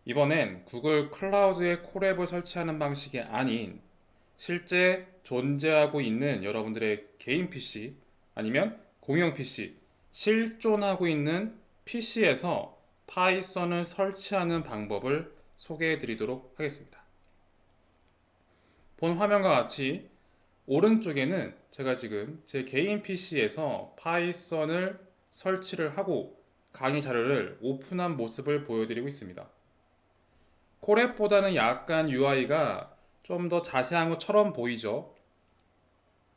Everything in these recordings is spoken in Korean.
이번엔 구글 클라우드에 콜앱을 설치하는 방식이 아닌 실제 존재하고 있는 여러분들의 개인 PC 아니면 공용 PC, 실존하고 있는 PC에서 파이썬을 설치하는 방법을 소개해 드리도록 하겠습니다. 본 화면과 같이 오른쪽에는 제가 지금 제 개인 PC에서 파이썬을 설치를 하고 강의 자료를 오픈한 모습을 보여드리고 있습니다. 콜앱보다는 약간 UI가 좀 더 자세한 것처럼 보이죠.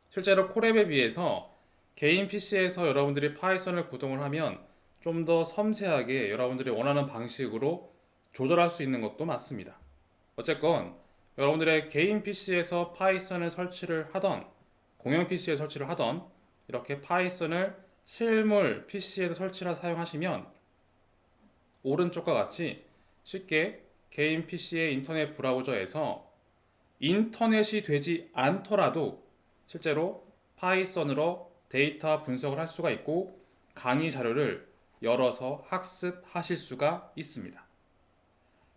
실제로 콜앱에 비해서 개인 PC에서 여러분들이 파이썬을 구동을 하면 좀 더 섬세하게 여러분들이 원하는 방식으로 조절할 수 있는 것도 맞습니다. 어쨌건 여러분들의 개인 PC에서 파이썬을 설치를 하던 공용 PC에 설치를 하던 이렇게 파이썬을 실물 PC에서 설치를 사용하시면 오른쪽과 같이 쉽게 개인 PC의 인터넷 브라우저에서 인터넷이 되지 않더라도 실제로 파이썬으로 데이터 분석을 할 수가 있고 강의 자료를 열어서 학습하실 수가 있습니다.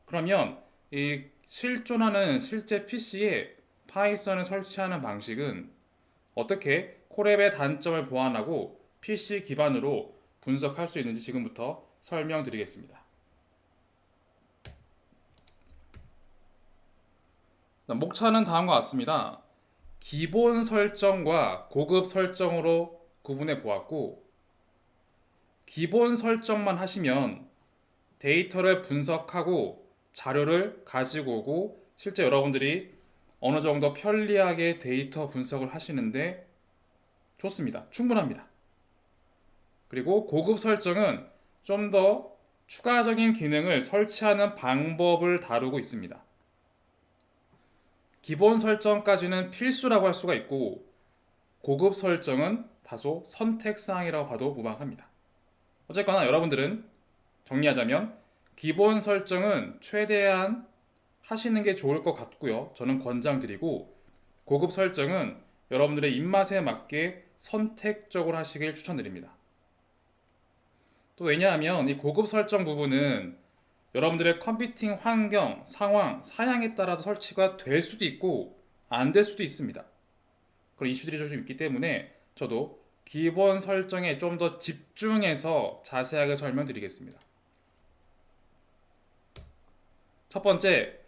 그러면 이 실존하는 실제 PC에 파이썬을 설치하는 방식은 어떻게 콜앱의 단점을 보완하고 PC 기반으로 분석할 수 있는지 지금부터 설명드리겠습니다. 목차는 다음과 같습니다. 기본 설정과 고급 설정으로 구분해 보았고, 기본 설정만 하시면 데이터를 분석하고 자료를 가지고 오고 실제 여러분들이 어느 정도 편리하게 데이터 분석을 하시는데 좋습니다. 충분합니다. 그리고 고급 설정은 좀 더 추가적인 기능을 설치하는 방법을 다루고 있습니다. 기본 설정까지는 필수라고 할 수가 있고 고급 설정은 다소 선택사항이라고 봐도 무방합니다. 어쨌거나 여러분들은 정리하자면 기본 설정은 최대한 하시는 게 좋을 것 같고요. 저는 권장드리고 고급 설정은 여러분들의 입맛에 맞게 선택적으로 하시길 추천드립니다. 또 왜냐하면 이 고급 설정 부분은 여러분들의 컴퓨팅 환경, 상황, 사양에 따라서 설치가 될 수도 있고 안 될 수도 있습니다. 그런 이슈들이 좀 있기 때문에 저도 기본 설정에 좀 더 집중해서 자세하게 설명드리겠습니다. 첫 번째,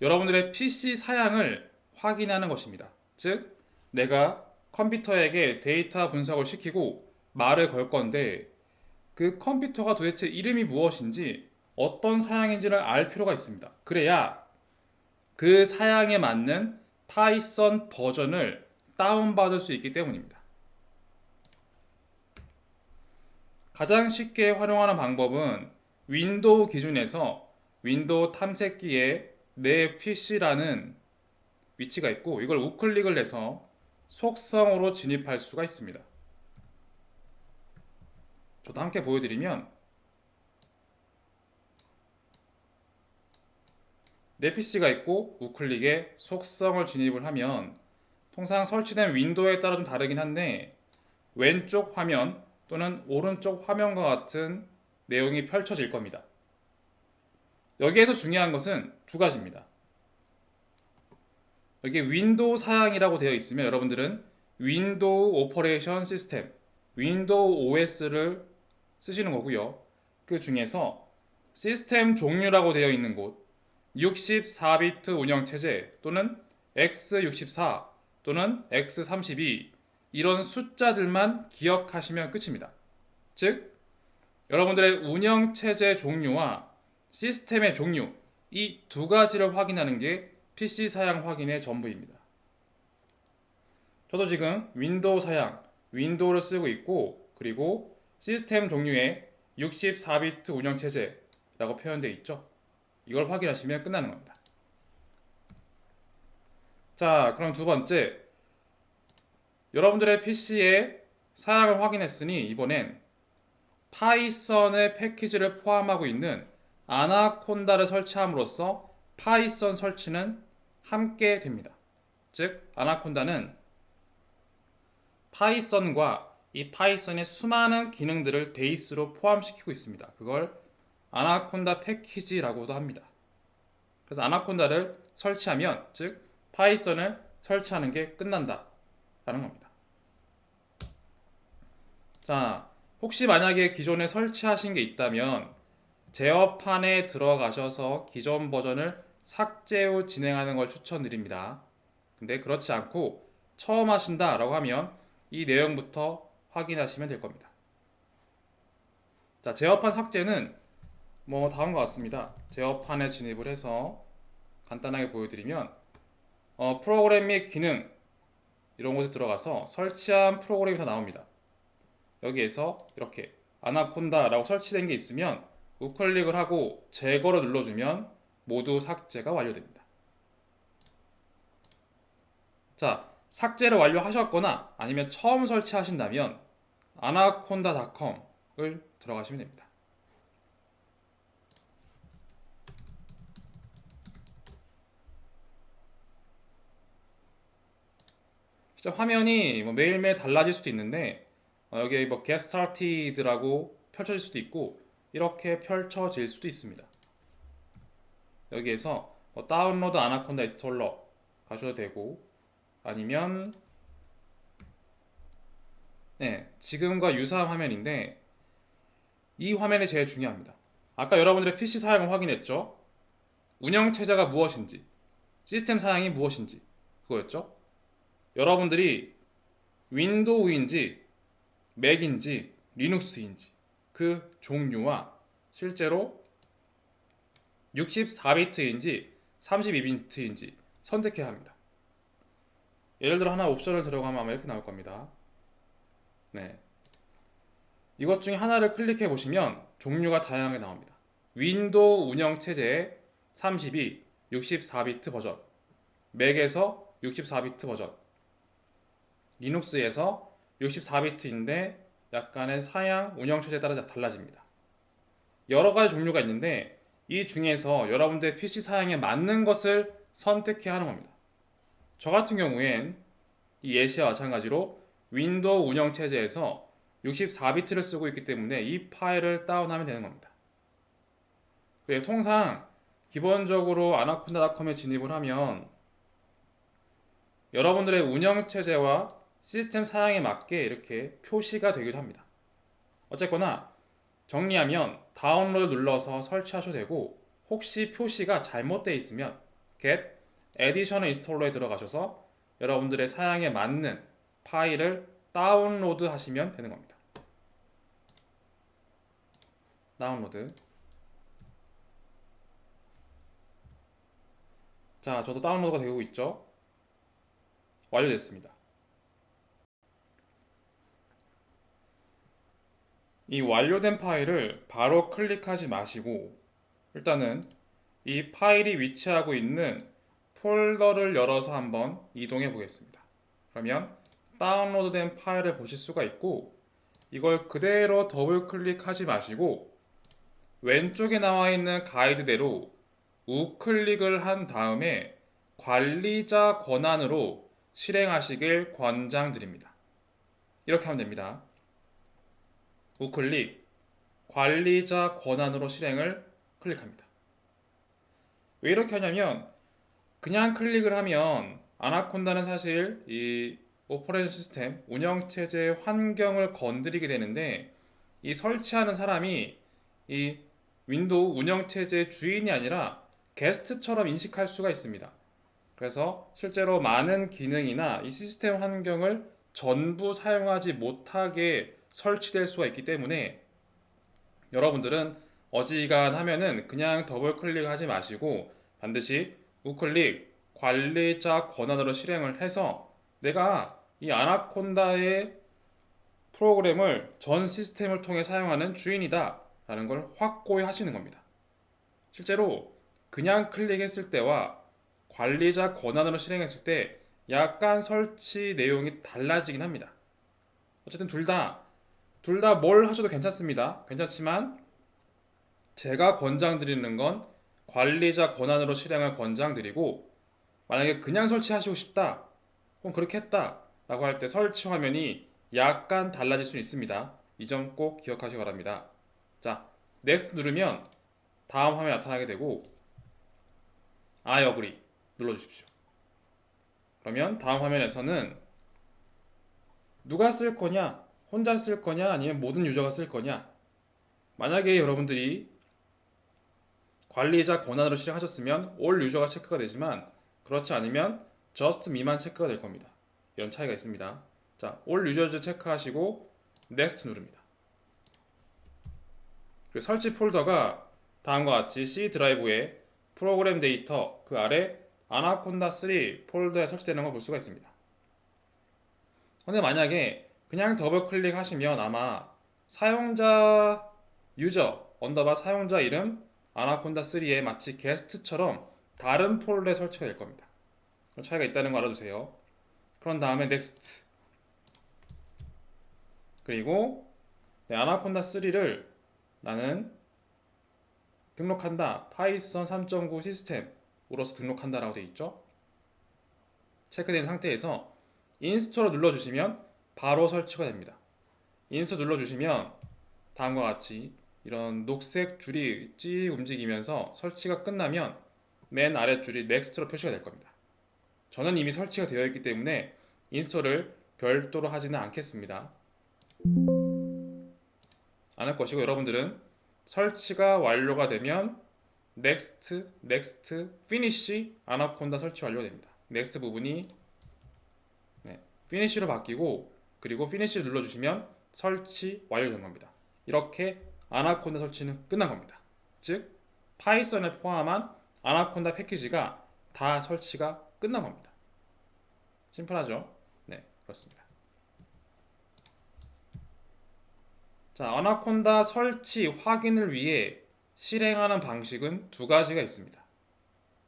여러분들의 PC 사양을 확인하는 것입니다. 즉, 내가 컴퓨터에게 데이터 분석을 시키고 말을 걸 건데 그 컴퓨터가 도대체 이름이 무엇인지 어떤 사양인지를 알 필요가 있습니다. 그래야 그 사양에 맞는 파이썬 버전을 다운받을 수 있기 때문입니다. 가장 쉽게 활용하는 방법은 윈도우 기준에서 윈도우 탐색기에 내 PC라는 위치가 있고 이걸 우클릭을 해서 속성으로 진입할 수가 있습니다. 저도 함께 보여드리면 내 PC가 있고 우클릭에 속성을 진입을 하면 통상 설치된 윈도우에 따라 좀 다르긴 한데 왼쪽 화면 또는 오른쪽 화면과 같은 내용이 펼쳐질 겁니다. 여기에서 중요한 것은 두 가지입니다. 여기 윈도우 사양이라고 되어 있으면 여러분들은 윈도우 오퍼레이션 시스템, 윈도우 OS를 쓰시는 거고요. 그 중에서 시스템 종류라고 되어 있는 곳 64비트 운영체제 또는 x64 또는 x32 이런 숫자들만 기억하시면 끝입니다. 즉 여러분들의 운영체제 종류와 시스템의 종류 이 두 가지를 확인하는 게 PC 사양 확인의 전부입니다. 저도 지금 윈도우 사양, 윈도우를 쓰고 있고 그리고 시스템 종류에 64비트 운영체제라고 표현되어 있죠. 이걸 확인하시면 끝나는 겁니다. 자, 그럼 두 번째, 여러분들의 PC의 사양을 확인했으니 이번엔 파이썬의 패키지를 포함하고 있는 아나콘다를 설치함으로써 파이썬 설치는 함께 됩니다. 즉, 아나콘다는 파이썬과 이 파이썬의 수많은 기능들을 베이스로 포함시키고 있습니다. 그걸 아나콘다 패키지라고도 합니다. 그래서 아나콘다를 설치하면, 즉 파이썬을 설치하는 게 끝난다 라는 겁니다. 자, 혹시 만약에 기존에 설치하신 게 있다면 제어판에 들어가셔서 기존 버전을 삭제 후 진행하는 걸 추천드립니다. 근데 그렇지 않고 처음 하신다 라고 하면 이 내용부터 확인하시면 될 겁니다. 자, 제어판 삭제는 뭐 다음과 같습니다. 제어판에 진입을 해서 간단하게 보여드리면 프로그램 및 기능 이런 곳에 들어가서 설치한 프로그램이 다 나옵니다. 여기에서 이렇게 아나콘다라고 설치된 게 있으면 우클릭을 하고 제거를 눌러주면 모두 삭제가 완료됩니다. 자, 삭제를 완료하셨거나 아니면 처음 설치하신다면 anaconda.com을 들어가시면 됩니다. 진짜 화면이 뭐 매일매일 달라질 수도 있는데 여기에 뭐 Get Started라고 펼쳐질 수도 있고 이렇게 펼쳐질 수도 있습니다. 여기에서 다운로드 아나콘다 인스톨러 가셔도 되고 아니면 지금과 유사한 화면인데 이 화면이 제일 중요합니다. 아까 여러분들의 PC 사양을 확인했죠? 운영체제가 무엇인지, 시스템 사양이 무엇인지 그거였죠? 여러분들이 윈도우인지 맥인지 리눅스인지 그 종류와 실제로 64비트인지 32비트인지 선택해야 합니다. 예를 들어 하나 옵션을 들어가면 아마 이렇게 나올 겁니다. 네. 이것 중에 하나를 클릭해 보시면 종류가 다양하게 나옵니다. 윈도우 운영체제의 32, 64비트 버전, 맥에서 64비트 버전, 리눅스에서 64비트인데 약간의 사양, 운영체제에 따라 달라집니다. 여러 가지 종류가 있는데 이 중에서 여러분들의 PC 사양에 맞는 것을 선택해야 하는 겁니다. 저 같은 경우엔 이 예시와 마찬가지로 윈도우 운영체제에서 64비트를 쓰고 있기 때문에 이 파일을 다운하면 되는 겁니다. 그리고 통상 기본적으로 아나콘다닷컴에 진입을 하면 여러분들의 운영체제와 시스템 사양에 맞게 이렇게 표시가 되기도 합니다. 어쨌거나 정리하면 다운로드 눌러서 설치하셔도 되고 혹시 표시가 잘못되어 있으면 Get Additional Installer에 들어가셔서 여러분들의 사양에 맞는 파일을 다운로드 하시면 되는 겁니다. 다운로드. 자, 저도 다운로드가 되고 있죠. 완료됐습니다. 이 완료된 파일을 바로 클릭하지 마시고 일단은 이 파일이 위치하고 있는 폴더를 열어서 한번 이동해 보겠습니다. 그러면 다운로드된 파일을 보실 수가 있고 이걸 그대로 더블 클릭하지 마시고 왼쪽에 나와 있는 가이드대로 우클릭을 한 다음에 관리자 권한으로 실행하시길 권장드립니다. 이렇게 하면 됩니다. 우클릭, 관리자 권한으로 실행을 클릭합니다. 왜 이렇게 하냐면 그냥 클릭을 하면 아나콘다는 사실 이 오퍼레이션 시스템, 운영체제 환경을 건드리게 되는데 이 설치하는 사람이 이 윈도우 운영체제 주인이 아니라 게스트처럼 인식할 수가 있습니다. 그래서 실제로 많은 기능이나 이 시스템 환경을 전부 사용하지 못하게 설치될 수가 있기 때문에 여러분들은 어지간하면은 그냥 더블 클릭하지 마시고 반드시 우클릭 관리자 권한으로 실행을 해서 내가 이 아나콘다의 프로그램을 전 시스템을 통해 사용하는 주인이다 라는 걸 확고히 하시는 겁니다. 실제로 그냥 클릭했을 때와 관리자 권한으로 실행했을 때 약간 설치 내용이 달라지긴 합니다. 어쨌든 둘 다 뭘 하셔도 괜찮습니다. 괜찮지만 제가 권장드리는 건 관리자 권한으로 실행을 권장드리고 만약에 그냥 설치하시고 싶다 혹은 그렇게 했다 라고 할 때 설치 화면이 약간 달라질 수 있습니다. 이 점 꼭 기억하시기 바랍니다. 자, 넥스트 누르면 다음 화면이 나타나게 되고 I agree 눌러주십시오. 그러면 다음 화면에서는 누가 쓸 거냐, 혼자 쓸 거냐, 아니면 모든 유저가 쓸 거냐. 만약에 여러분들이 관리자 권한으로 실행하셨으면 all 유저가 체크가 되지만 그렇지 않으면 just me만 체크가 될 겁니다. 이런 차이가 있습니다. 자, all users 체크하시고 next 누릅니다. 그리고 설치 폴더가 다음과 같이 C 드라이브에 프로그램 데이터 그 아래 아나콘다 3 폴더에 설치되는 걸 볼 수가 있습니다. 근데 만약에 그냥 더블 클릭하시면 아마 사용자 유저 언더바 사용자 이름 아나콘다 3에 마치 게스트처럼 다른 폴더에 설치가 될 겁니다. 그런 차이가 있다는 거 알아두세요. 그런 다음에 next 그리고 아나콘다 3를 나는 등록한다 파이썬 3.9 시스템으로서 등록한다라고 되어 있죠. 체크된 상태에서 인스톨을 눌러주시면 바로 설치가 됩니다. 인스톨 눌러주시면 다음과 같이 이런 녹색 줄이 찌 움직이면서 설치가 끝나면 맨 아랫줄이 넥스트로 표시가 될 겁니다. 저는 이미 설치가 되어 있기 때문에 인스톨을 별도로 하지는 않겠습니다. 안 할 것이고 여러분들은 설치가 완료가 되면 next, next, finish 아나콘다 설치 완료됩니다. next 부분이 finish로 바뀌고 그리고 finish를 눌러주시면 설치 완료된 겁니다. 이렇게 아나콘다 설치는 끝난 겁니다. 즉 파이썬을 포함한 아나콘다 패키지가 다 설치가 끝난 겁니다. 심플하죠? 네, 그렇습니다. 자, 아나콘다 설치 확인을 위해 실행하는 방식은 두 가지가 있습니다.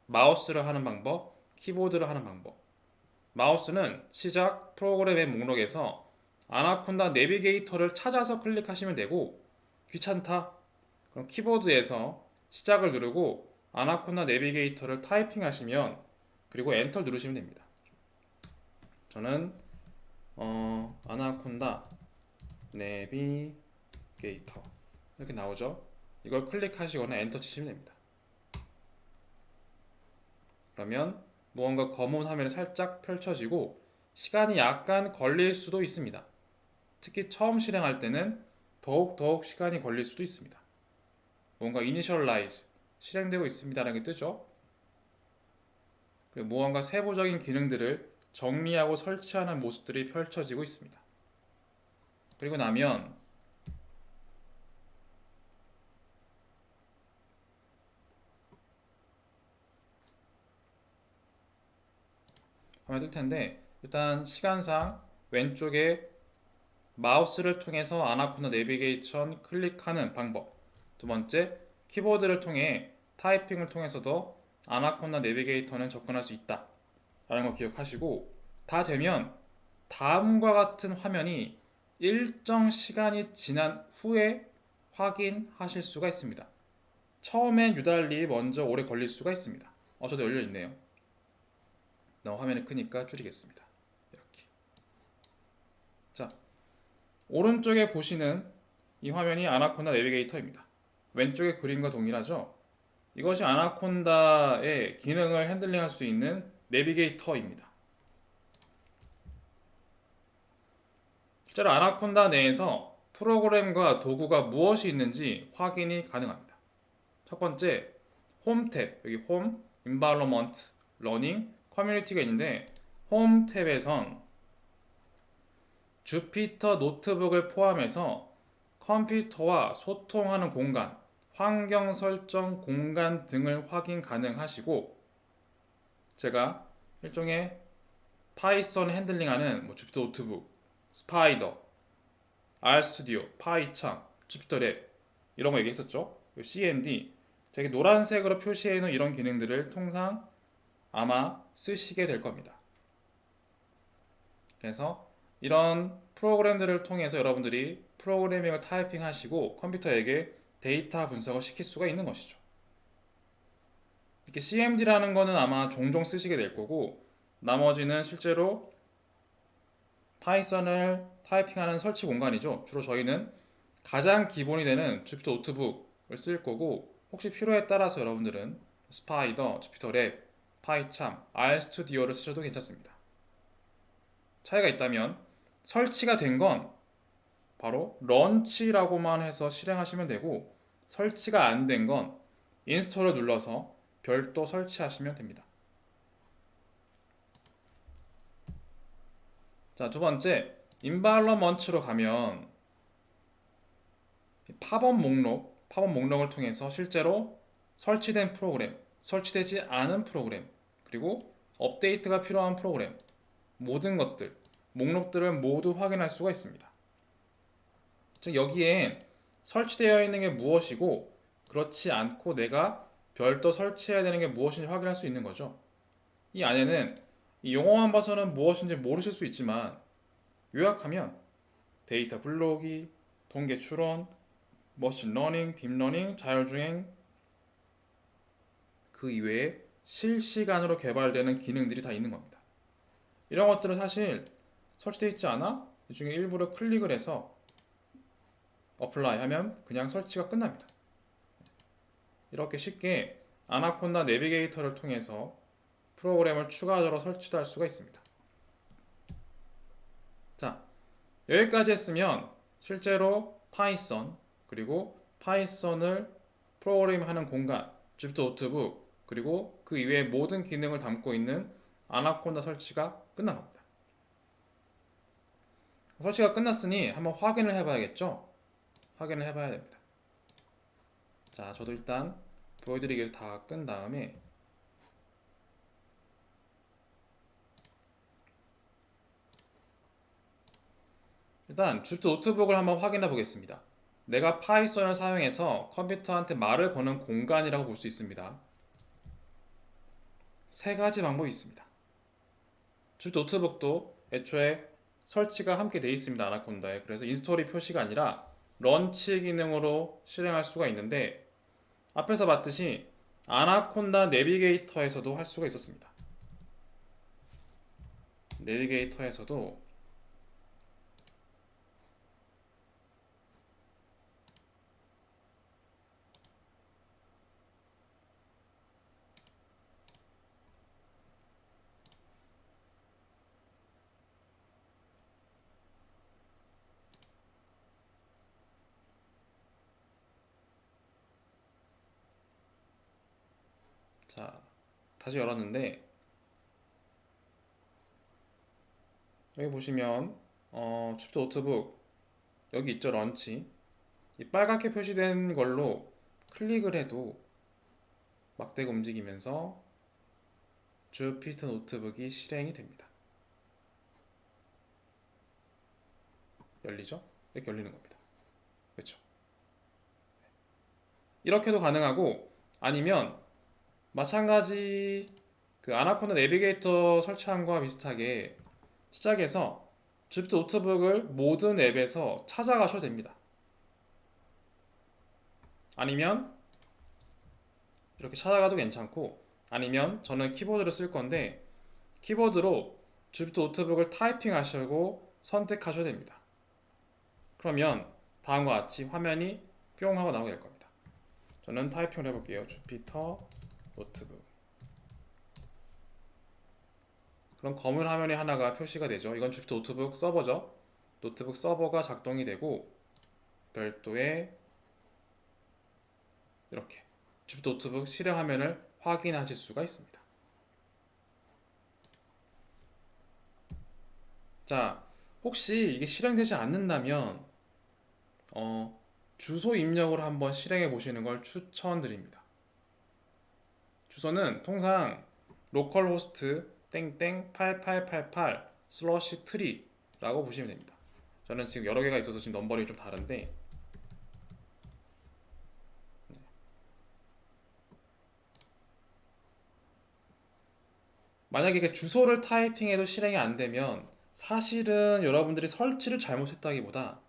마우스를 하는 방법, 키보드를 하는 방법. 마우스는 시작 프로그램의 목록에서 아나콘다 내비게이터를 찾아서 클릭하시면 되고 귀찮다. 그럼 키보드에서 시작을 누르고 아나콘다 내비게이터를 타이핑하시면 그리고 엔터 누르시면 됩니다. 저는 아나콘다 내비게이터 이렇게 나오죠. 이걸 클릭하시거나 엔터 치시면 됩니다. 그러면 무언가 검은 화면이 살짝 펼쳐지고 시간이 약간 걸릴 수도 있습니다. 특히 처음 실행할 때는 더욱 시간이 걸릴 수도 있습니다. 뭔가 이니셜라이즈 실행되고 있습니다라는 게 뜨죠. 그리고 무언가 세부적인 기능들을 정리하고 설치하는 모습들이 펼쳐지고 있습니다. 그리고 나면 화면이 뜰 텐데 일단 시간상 왼쪽에 마우스를 통해서 아나콘다 내비게이션 클릭하는 방법. 두 번째, 키보드를 통해 타이핑을 통해서도 아나콘다 내비게이터는 접근할 수 있다 라는 거 기억하시고 다 되면 다음과 같은 화면이 일정 시간이 지난 후에 확인하실 수가 있습니다. 처음엔 유달리 먼저 오래 걸릴 수가 있습니다. 저도 열려있네요. 너무 화면이 크니까 줄이겠습니다. 이렇게. 자, 오른쪽에 보시는 이 화면이 아나콘다 내비게이터입니다. 왼쪽의 그림과 동일하죠? 이것이 아나콘다의 기능을 핸들링할 수 있는 내비게이터입니다. 실제로 아나콘다 내에서 프로그램과 도구가 무엇이 있는지 확인이 가능합니다. 첫 번째, 홈 탭, 여기 홈, environment, 러닝, 커뮤니티가 있는데 홈 탭에선 주피터 노트북을 포함해서 컴퓨터와 소통하는 공간, 환경 설정 공간 등을 확인 가능하시고 제가 일종의 파이썬 핸들링하는 주피터 노트북, 스파이더, RStudio, 파이창, 주피터 랩 이런 거 얘기했었죠. CMD 되게 노란색으로 표시해 놓은 이런 기능들을 통상 아마 쓰시게 될 겁니다. 그래서 이런 프로그램들을 통해서 여러분들이 프로그래밍을 타이핑 하시고 컴퓨터에게 데이터 분석을 시킬 수가 있는 것이죠. 이렇게 CMD라는 거는 아마 종종 쓰시게 될 거고 나머지는 실제로 파이썬을 타이핑하는 설치 공간이죠. 주로 저희는 가장 기본이 되는 주피터 노트북을 쓸 거고 혹시 필요에 따라서 여러분들은 스파이더, 주피터 랩 파이참, RStudi오를 쓰셔도 괜찮습니다. 차이가 있다면 설치가 된 건 바로 런치라고만 해서 실행하시면 되고 설치가 안 된 건 인스톨을 눌러서 별도 설치하시면 됩니다. 자, 두 번째 인바이러먼트로 가면 팝업 목록을 통해서 실제로 설치된 프로그램, 설치되지 않은 프로그램, 그리고 업데이트가 필요한 프로그램, 모든 것들, 목록들을 모두 확인할 수가 있습니다. 즉 여기에 설치되어 있는 게 무엇이고 그렇지 않고 내가 별도 설치해야 되는 게 무엇인지 확인할 수 있는 거죠. 이 안에는 이 용어만 봐서는 무엇인지 모르실 수 있지만 요약하면 데이터 불러오기, 통계 추론, 머신러닝, 딥러닝, 자율주행 그 이외에 실시간으로 개발되는 기능들이 다 있는 겁니다. 이런 것들은 사실 설치되어 있지 않아? 이 중에 일부를 클릭을 해서 어플라이 하면 그냥 설치가 끝납니다. 이렇게 쉽게 아나콘다 내비게이터를 통해서 프로그램을 추가적으로 설치도 할 수가 있습니다. 자, 여기까지 했으면 실제로 파이썬 그리고 파이썬을 프로그램하는 공간, 주피터 노트북 그리고 그 이외의 모든 기능을 담고 있는 아나콘다 설치가 끝난 겁니다. 설치가 끝났으니 한번 확인을 해봐야겠죠? 확인을 해봐야 됩니다. 자, 저도 일단 보여드리기 위해서 다 끈 다음에 일단 주피터 노트북을 한번 확인해 보겠습니다. 내가 파이썬을 사용해서 컴퓨터한테 말을 거는 공간이라고 볼 수 있습니다. 세 가지 방법이 있습니다. 주피터 노트북도 애초에 설치가 함께 되어 있습니다. 아나콘다에. 그래서 인스톨이 표시가 아니라 런치 기능으로 실행할 수가 있는데 앞에서 봤듯이 아나콘다 내비게이터에서도 할 수가 있었습니다. 내비게이터에서도 자, 다시 열었는데 여기 보시면 주피터 노트북 여기 있죠, 런치. 이 빨갛게 표시된 걸로 클릭을 해도 막대가 움직이면서 주피터 노트북이 실행이 됩니다. 열리죠? 이렇게 열리는 겁니다. 그렇죠? 이렇게도 가능하고 아니면 마찬가지 그 아나콘다 내비게이터 설치한 거와 비슷하게 시작해서 주피터 노트북을 모든 앱에서 찾아가셔도 됩니다. 아니면 이렇게 찾아가도 괜찮고 아니면 저는 키보드를 쓸 건데 키보드로 주피터 노트북을 타이핑 하시고 선택하셔도 됩니다. 그러면 다음과 같이 화면이 뿅 하고 나오게 될 겁니다. 저는 타이핑을 해볼게요. 주피터 노트북. 그럼 검은 화면이 하나가 표시가 되죠. 이건 주피터 노트북 서버죠. 노트북 서버가 작동이 되고 별도의 이렇게 주피터 노트북 실행 화면을 확인하실 수가 있습니다. 자, 혹시 이게 실행되지 않는다면 주소 입력을 한번 실행해 보시는 걸 추천드립니다. 주소는 통상 localhost 땡땡 8888 슬러시 트리라고 보시면 됩니다. 저는 지금 여러 개가 있어서 지금 넘버링이 좀 다른데 만약에 이게 주소를 타이핑해도 실행이 안 되면 사실은 여러분들이 설치를 잘못했다기보다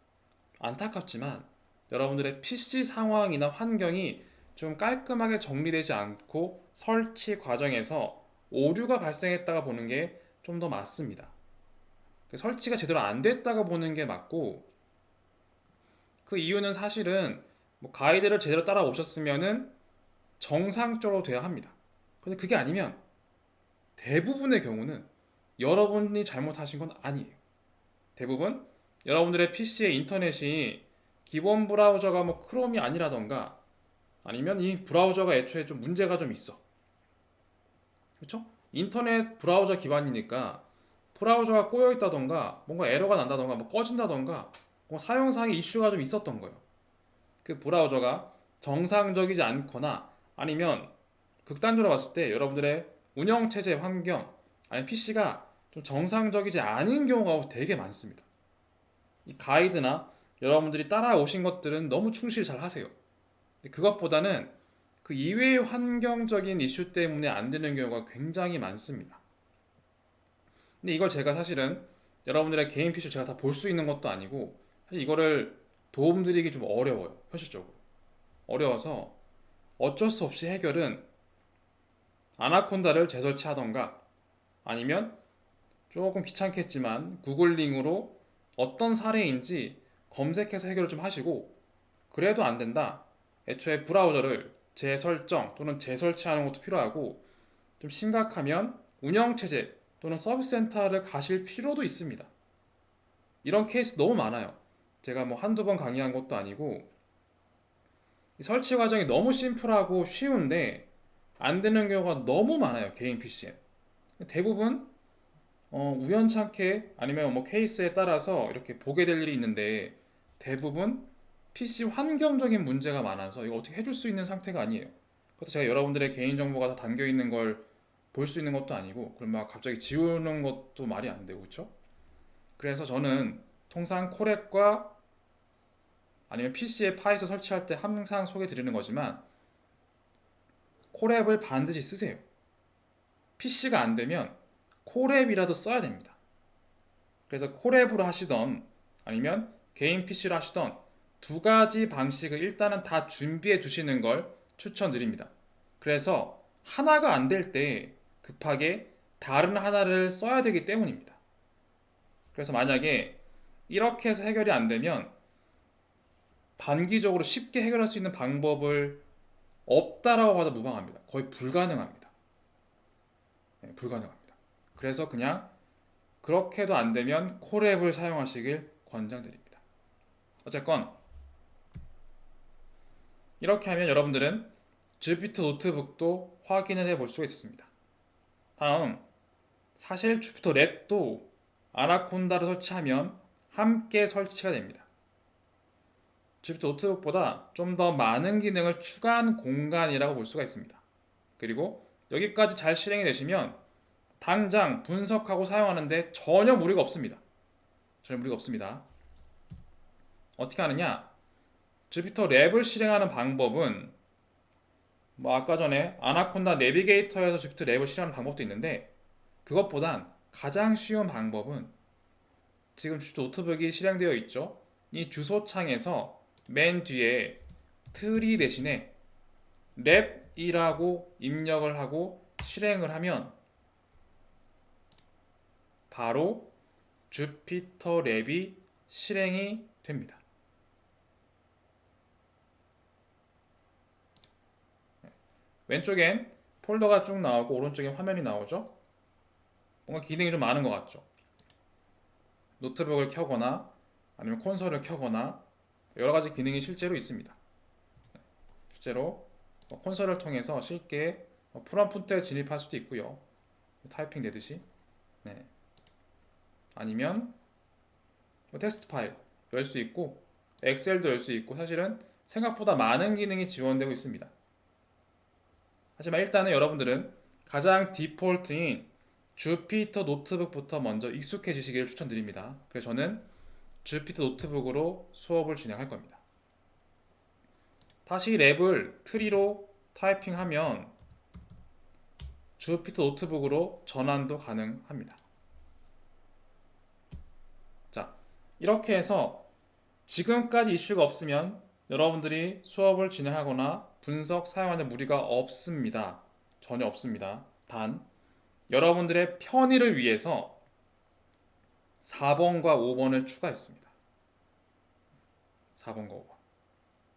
안타깝지만 여러분들의 PC 상황이나 환경이 좀 깔끔하게 정리되지 않고 설치 과정에서 오류가 발생했다가 보는 게 좀 더 맞습니다. 설치가 제대로 안 됐다가 보는 게 맞고 그 이유는 사실은 뭐 가이드를 제대로 따라 오셨으면은 정상적으로 돼야 합니다. 근데 그게 아니면 대부분의 경우는 여러분이 잘못하신 건 아니에요. 대부분 여러분들의 PC의 인터넷이 기본 브라우저가 뭐 크롬이 아니라던가 아니면 이 브라우저가 애초에 좀 문제가 좀 있어. 그렇죠? 인터넷 브라우저 기반이니까 브라우저가 꼬여 있다던가 뭔가 에러가 난다던가 뭐 꺼진다던가 뭐 사용상의 이슈가 좀 있었던 거예요. 그 브라우저가 정상적이지 않거나 아니면 극단적으로 봤을 때 여러분들의 운영체제 환경 아니면 PC가 좀 정상적이지 않은 경우가 되게 많습니다. 이 가이드나 여러분들이 따라오신 것들은 너무 충실히 잘 하세요. 그것보다는 그 이외의 환경적인 이슈 때문에 안 되는 경우가 굉장히 많습니다. 근데 이걸 제가 사실은 여러분들의 개인 PC를 제가 다 볼 수 있는 것도 아니고 사실 이거를 도움드리기 좀 어려워요. 현실적으로. 어려워서 어쩔 수 없이 해결은 아나콘다를 재설치하던가 아니면 조금 귀찮겠지만 구글링으로 어떤 사례인지 검색해서 해결을 좀 하시고 그래도 안 된다. 애초에 브라우저를 재설정 또는 재설치하는 것도 필요하고 좀 심각하면 운영체제 또는 서비스 센터를 가실 필요도 있습니다. 이런 케이스 너무 많아요. 제가 뭐 한두 번 강의한 것도 아니고 설치 과정이 너무 심플하고 쉬운데 안 되는 경우가 너무 많아요. 개인 PC에. 대부분 우연찮게 아니면 뭐 케이스에 따라서 이렇게 보게 될 일이 있는데 대부분 PC 환경적인 문제가 많아서 이거 어떻게 해줄 수 있는 상태가 아니에요. 그래서 제가 여러분들의 개인정보가 다 담겨 있는 걸 볼 수 있는 것도 아니고 그럼 막 갑자기 지우는 것도 말이 안 되고 그렇죠? 그래서 저는 통상 코렉과 아니면 PC에 파이서 설치할 때 항상 소개 드리는 거지만 코랩을 반드시 쓰세요. PC가 안 되면 코랩이라도 써야 됩니다. 그래서 코랩으로 하시던 아니면 개인 PC로 하시던 두 가지 방식을 일단은 다 준비해 두시는 걸 추천드립니다. 그래서 하나가 안 될 때 급하게 다른 하나를 써야 되기 때문입니다. 그래서 만약에 이렇게 해서 해결이 안 되면 단기적으로 쉽게 해결할 수 있는 방법을 없다라고 봐도 무방합니다. 거의 불가능합니다. 네, 불가능합니다. 그래서 그냥 그렇게도 안 되면 코랩을 사용하시길 권장드립니다. 어쨌건 이렇게 하면 여러분들은 주피터 노트북도 확인을 해볼 수가 있었습니다. 다음, 사실 주피터 랩도 아나콘다를 설치하면 함께 설치가 됩니다. 주피터 노트북보다 좀 더 많은 기능을 추가한 공간이라고 볼 수가 있습니다. 그리고 여기까지 잘 실행이 되시면 당장 분석하고 사용하는데 전혀 무리가 없습니다. 전혀 무리가 없습니다. 어떻게 하느냐? 주피터 랩을 실행하는 방법은 뭐 아까 전에 아나콘다 내비게이터에서 주피터 랩을 실행하는 방법도 있는데 그것보단 가장 쉬운 방법은 지금 주피터 노트북이 실행되어 있죠. 이 주소창에서 맨 뒤에 트리 대신에 랩이라고 입력을 하고 실행을 하면 바로 주피터 랩이 실행이 됩니다. 왼쪽엔 폴더가 쭉 나오고 오른쪽엔 화면이 나오죠. 뭔가 기능이 좀 많은 것 같죠. 노트북을 켜거나 아니면 콘솔을 켜거나 여러 가지 기능이 실제로 있습니다. 실제로 콘솔을 통해서 쉽게 프롬프트에 진입할 수도 있고요. 타이핑 되듯이. 네. 아니면 텍스트 파일 열 수 있고 엑셀도 열 수 있고 사실은 생각보다 많은 기능이 지원되고 있습니다. 하지만 일단은 여러분들은 가장 디폴트인 주피터 노트북부터 먼저 익숙해지시기를 추천드립니다. 그래서 저는 주피터 노트북으로 수업을 진행할 겁니다. 다시 랩을 트리로 타이핑하면 주피터 노트북으로 전환도 가능합니다. 자, 이렇게 해서 지금까지 이슈가 없으면 여러분들이 수업을 진행하거나 분석 사용하는 무리가 없습니다. 전혀 없습니다. 단 여러분들의 편의를 위해서 4번과 5번을 추가했습니다. 4번과 5번.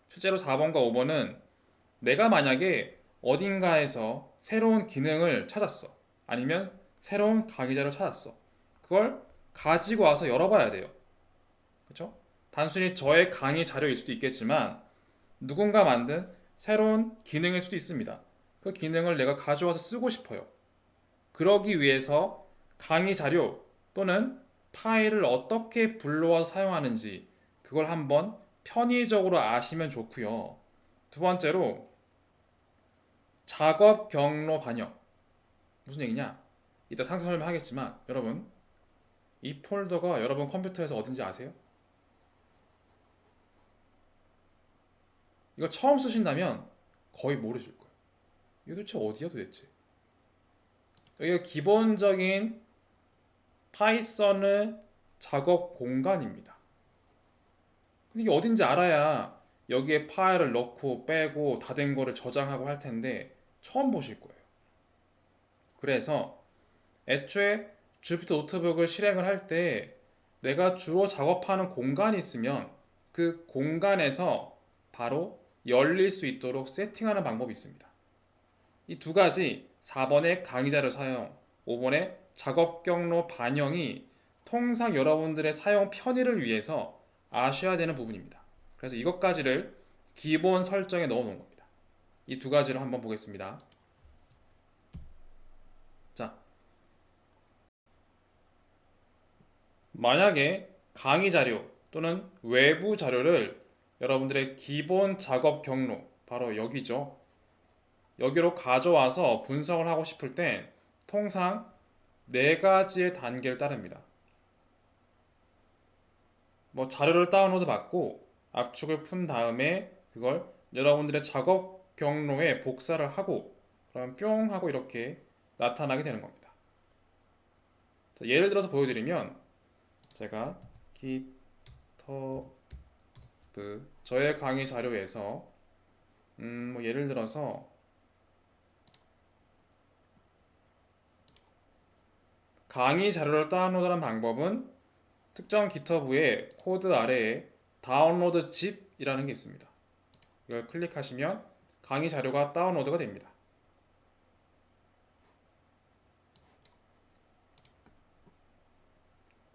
실제로 4번과 5번은 내가 만약에 어딘가에서 새로운 기능을 찾았어. 아니면 새로운 강의 자료를 찾았어. 그걸 가지고 와서 열어봐야 돼요. 그렇죠? 단순히 저의 강의 자료일 수도 있겠지만 누군가 만든 새로운 기능일 수도 있습니다. 그 기능을 내가 가져와서 쓰고 싶어요. 그러기 위해서 강의 자료 또는 파일을 어떻게 불러와서 사용하는지 그걸 한번 편의적으로 아시면 좋고요. 두 번째로 작업 경로 반영. 무슨 얘기냐? 이따 상세 설명하겠지만 여러분 이 폴더가 여러분 컴퓨터에서 어딘지 아세요? 이거 처음 쓰신다면 거의 모르실 거예요. 이거 도대체 어디야 도대체? 여기가 기본적인 파이썬의 작업 공간입니다. 근데 이게 어딘지 알아야 여기에 파일을 넣고 빼고 다 된 거를 저장하고 할 텐데 처음 보실 거예요. 그래서 애초에 주피터 노트북을 실행을 할 때 내가 주로 작업하는 공간이 있으면 그 공간에서 바로 열릴 수 있도록 세팅하는 방법이 있습니다. 이 두 가지 4번의 강의자료 사용, 5번의 작업 경로 반영이 통상 여러분들의 사용 편의를 위해서 아셔야 되는 부분입니다. 그래서 이것까지를 기본 설정에 넣어 놓은 겁니다. 이 두 가지를 한번 보겠습니다. 자, 만약에 강의 자료 또는 외부 자료를 여러분들의 기본 작업 경로, 바로 여기죠. 여기로 가져와서 분석을 하고 싶을 땐 통상 네 가지의 단계를 따릅니다. 뭐 자료를 다운로드 받고 압축을 푼 다음에 그걸 여러분들의 작업 경로에 복사를 하고 그럼 뿅 하고 이렇게 나타나게 되는 겁니다. 자, 예를 들어서 보여드리면 제가 GitHub 저의 강의 자료에서 뭐 예를 들어서 강의 자료를 다운로드하는 방법은 특정 GitHub의 코드 아래에 다운로드 zip이라는 게 있습니다. 이걸 클릭하시면 강의 자료가 다운로드가 됩니다.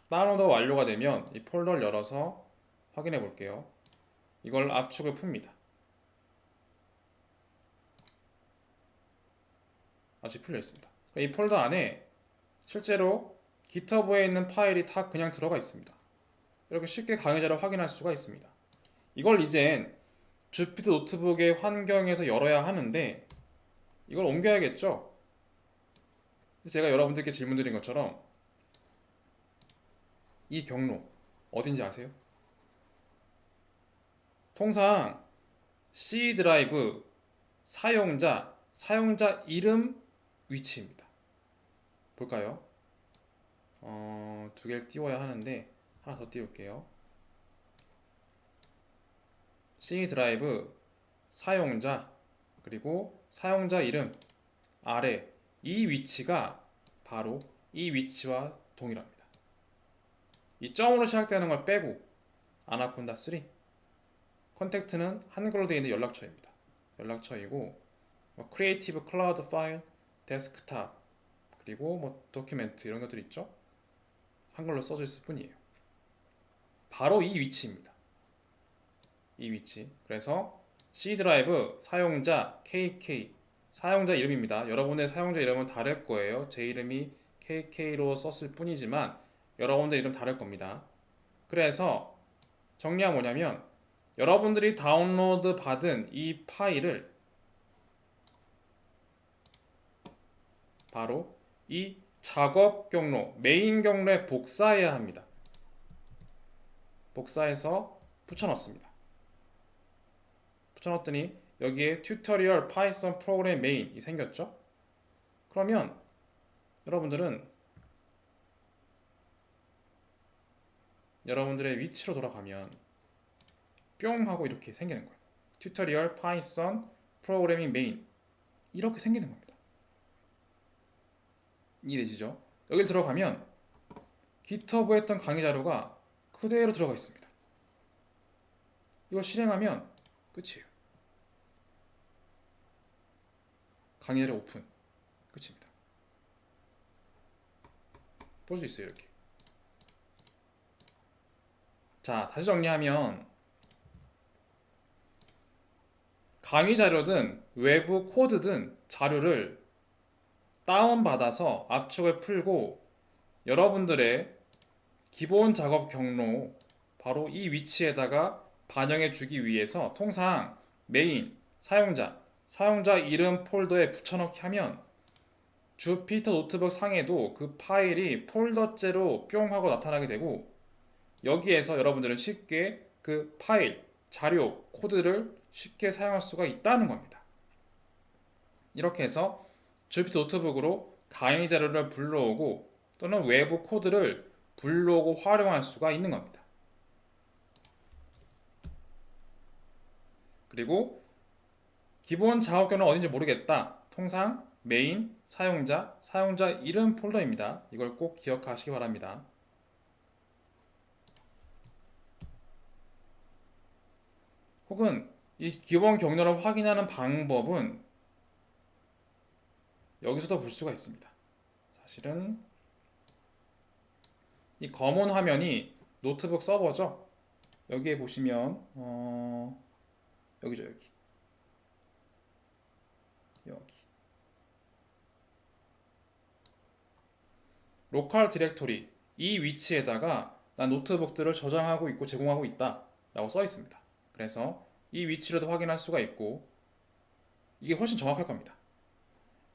다운로드가 완료가 되면 이 폴더를 열어서 확인해 볼게요. 이걸 압축을 풉니다. 아직 풀려 있습니다. 이 폴더 안에 실제로 GitHub에 있는 파일이 다 그냥 들어가 있습니다. 이렇게 쉽게 강의 자료를 확인할 수가 있습니다. 이걸 이젠 주피터 노트북의 환경에서 열어야 하는데 이걸 옮겨야겠죠? 제가 여러분들께 질문 드린 것처럼 이 경로 어딘지 아세요? 통상 C 드라이브 사용자 이름 위치입니다. 볼까요? 두 개를 띄워야 하는데 하나 더 띄울게요. C 드라이브 사용자 그리고 사용자 이름 아래 이 위치가 바로 이 위치와 동일합니다. 이 점으로 시작되는 걸 빼고 아나콘다 3 컨택트는 한글로 되어 있는 연락처입니다. 연락처이고 크리에이티브 클라우드 파일 데스크탑 그리고 뭐 도큐멘트 이런 것들 있죠. 한글로 써져 있을 뿐이에요. 바로 이 위치입니다. 이 위치. 그래서 C 드라이브 사용자 KK 사용자 이름입니다. 여러분의 사용자 이름은 다를 거예요. 제 이름이 KK로 썼을 뿐이지만 여러분들 이름 다를 겁니다. 그래서 정리가 뭐냐면 여러분들이 다운로드 받은 이 파일을 바로 이 작업 경로, 메인 경로에 복사해야 합니다. 복사해서 붙여넣습니다. 붙여넣었더니 여기에 튜토리얼 파이썬 프로그램 메인이 생겼죠? 그러면 여러분들은 여러분들의 위치로 돌아가면 뿅 하고 이렇게 생기는 거예요. 튜토리얼 파이썬 프로그래밍 메인 이렇게 생기는 겁니다. 이해되시죠? 여기 들어가면 GitHub에 했던 강의 자료가 그대로 들어가 있습니다. 이걸 실행하면 끝이에요. 강의 자료 오픈. 끝입니다. 볼 수 있어요. 이렇게. 자, 다시 정리하면 강의 자료든 외부 코드든 자료를 다운받아서 압축을 풀고 여러분들의 기본 작업 경로 바로 이 위치에다가 반영해 주기 위해서 통상 메인, 사용자 이름 폴더에 붙여넣기 하면 주피터 노트북 상에도 그 파일이 폴더째로 뿅 하고 나타나게 되고 여기에서 여러분들은 쉽게 그 파일, 자료, 코드를 쉽게 사용할 수가 있다는 겁니다. 이렇게 해서 주피터 노트북으로 강의 자료를 불러오고 또는 외부 코드를 불러오고 활용할 수가 있는 겁니다. 그리고 기본 작업경로는 어딘지 모르겠다. 통상 메인, 사용자 이름 폴더입니다. 이걸 꼭 기억하시기 바랍니다. 혹은 이 기본 경로를 확인하는 방법은 여기서도 볼 수가 있습니다. 사실은 이 검은 화면이 노트북 서버죠. 여기에 보시면 여기죠. 여기 로컬 디렉토리 이 위치에다가 난 노트북들을 저장하고 있고 제공하고 있다 라고 써 있습니다. 그래서 이 위치로도 확인할 수가 있고 이게 훨씬 정확할 겁니다.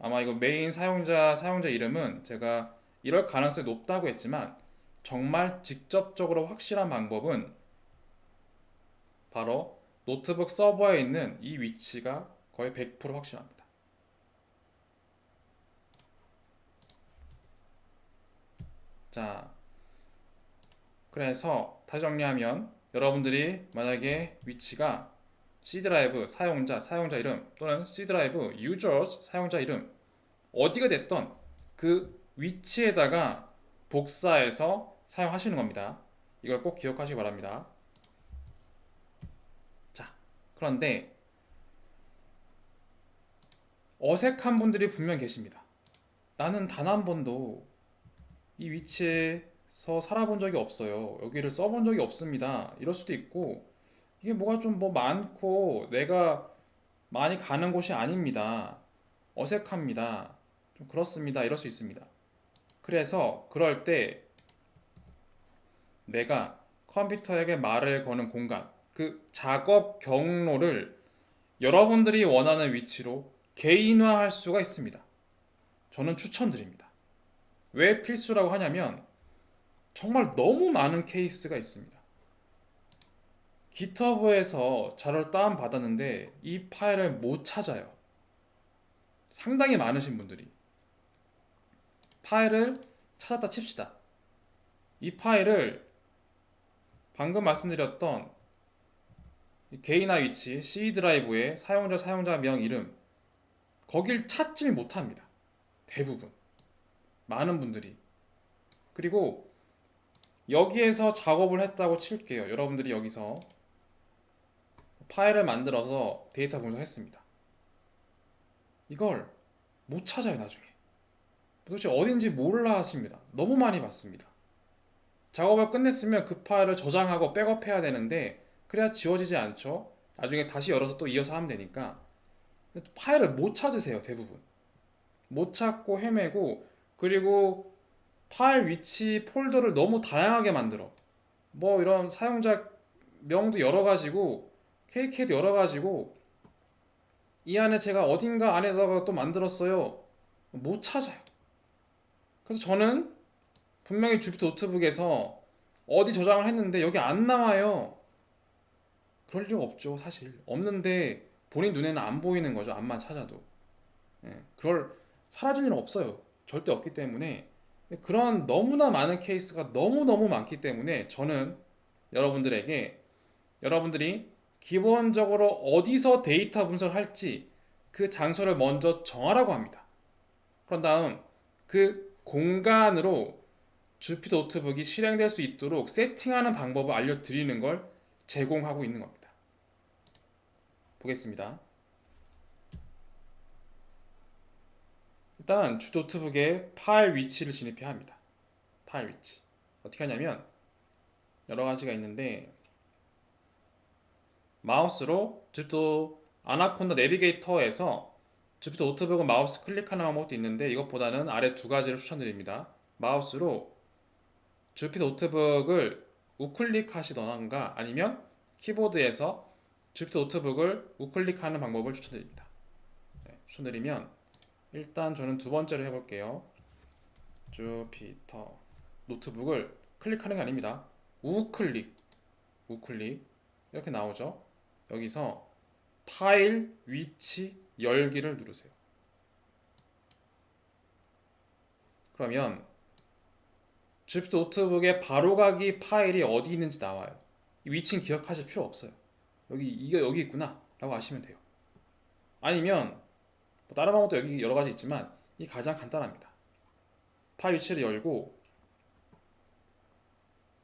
아마 이거 메인 사용자 이름은 제가 이럴 가능성이 높다고 했지만 정말 직접적으로 확실한 방법은 바로 노트북 서버에 있는 이 위치가 거의 100% 확실합니다. 자, 그래서 다시 정리하면 여러분들이 만약에 위치가 C 드라이브 사용자 이름 또는 C 드라이브 users 사용자 이름 어디가 됐던 그 위치에다가 복사해서 사용하시는 겁니다. 이걸 꼭 기억하시기 바랍니다. 자, 그런데 어색한 분들이 분명 계십니다. 나는 단 한 번도 이 위치에서 살아본 적이 없어요. 여기를 써본 적이 없습니다. 이럴 수도 있고 이게 뭐가 좀 많고 내가 많이 가는 곳이 아닙니다. 어색합니다. 좀 그렇습니다. 이럴 수 있습니다. 그래서 그럴 때 내가 컴퓨터에게 말을 거는 공간, 그 작업 경로를 여러분들이 원하는 위치로 개인화할 수가 있습니다. 저는 추천드립니다. 왜 필수라고 하냐면 정말 너무 많은 케이스가 있습니다. 깃허브에서 자료를 다운받았는데 이 파일을 못 찾아요. 상당히 많으신 분들이 파일을 찾았다 칩시다. 이 파일을 방금 말씀드렸던 개인화 위치 C 드라이브의 사용자명 이름 거길 찾질 못합니다. 대부분 많은 분들이. 그리고 여기에서 작업을 했다고 칠게요. 여러분들이 여기서 파일을 만들어서 데이터 분석했습니다. 이걸 못 찾아요. 나중에 도대체 어딘지 몰라 하십니다. 너무 많이 봤습니다. 작업을 끝냈으면 그 파일을 저장하고 백업해야 되는데 그래야 지워지지 않죠. 나중에 다시 열어서 또 이어서 하면 되니까 파일을 못 찾으세요. 대부분 못 찾고 헤매고 그리고 파일 위치 폴더를 너무 다양하게 만들어. 뭐 이런 사용자 명도 여러 가지고 KK도 여러 가지고 이 안에 제가 어딘가 안에다가 또 만들었어요. 못 찾아요. 그래서 저는 분명히 주피터 노트북에서 어디 저장을 했는데 여기 안 나와요. 그럴 리가 없죠. 사실 없는데 본인 눈에는 안 보이는 거죠. 암만 찾아도. 그럴 사라질 일은 없어요. 절대 없기 때문에 그런 너무나 많은 케이스가 너무너무 많기 때문에 저는 여러분들에게 여러분들이 기본적으로 어디서 데이터 분석을 할지 그 장소를 먼저 정하라고 합니다. 그런 다음 그 공간으로 주피터 노트북이 실행될 수 있도록 세팅하는 방법을 알려드리는 걸 제공하고 있는 겁니다. 보겠습니다. 일단 주 노트북의 파일 위치를 진입해야 합니다. 파일 위치. 어떻게 하냐면 여러 가지가 있는데 마우스로 주피터 아나콘다 내비게이터에서 주피터 노트북은 마우스 클릭하는 방법도 있는데 이것보다는 아래 두 가지를 추천드립니다. 마우스로 주피터 노트북을 우클릭하시던가 아니면 키보드에서 주피터 노트북을 우클릭하는 방법을 추천드립니다. 네, 추천드리면 일단 저는 두 번째로 해볼게요. 주피터 노트북을 클릭하는 게 아닙니다. 우클릭 이렇게 나오죠. 여기서 파일 위치 열기를 누르세요. 그러면 주피터 노트북의 바로가기 파일이 어디 있는지 나와요. 이 위치는 기억하실 필요 없어요. 이게 여기 있구나 라고 아시면 돼요. 아니면 뭐 다른 방법도 여기 여러 가지 있지만 이 가장 간단합니다. 파일 위치를 열고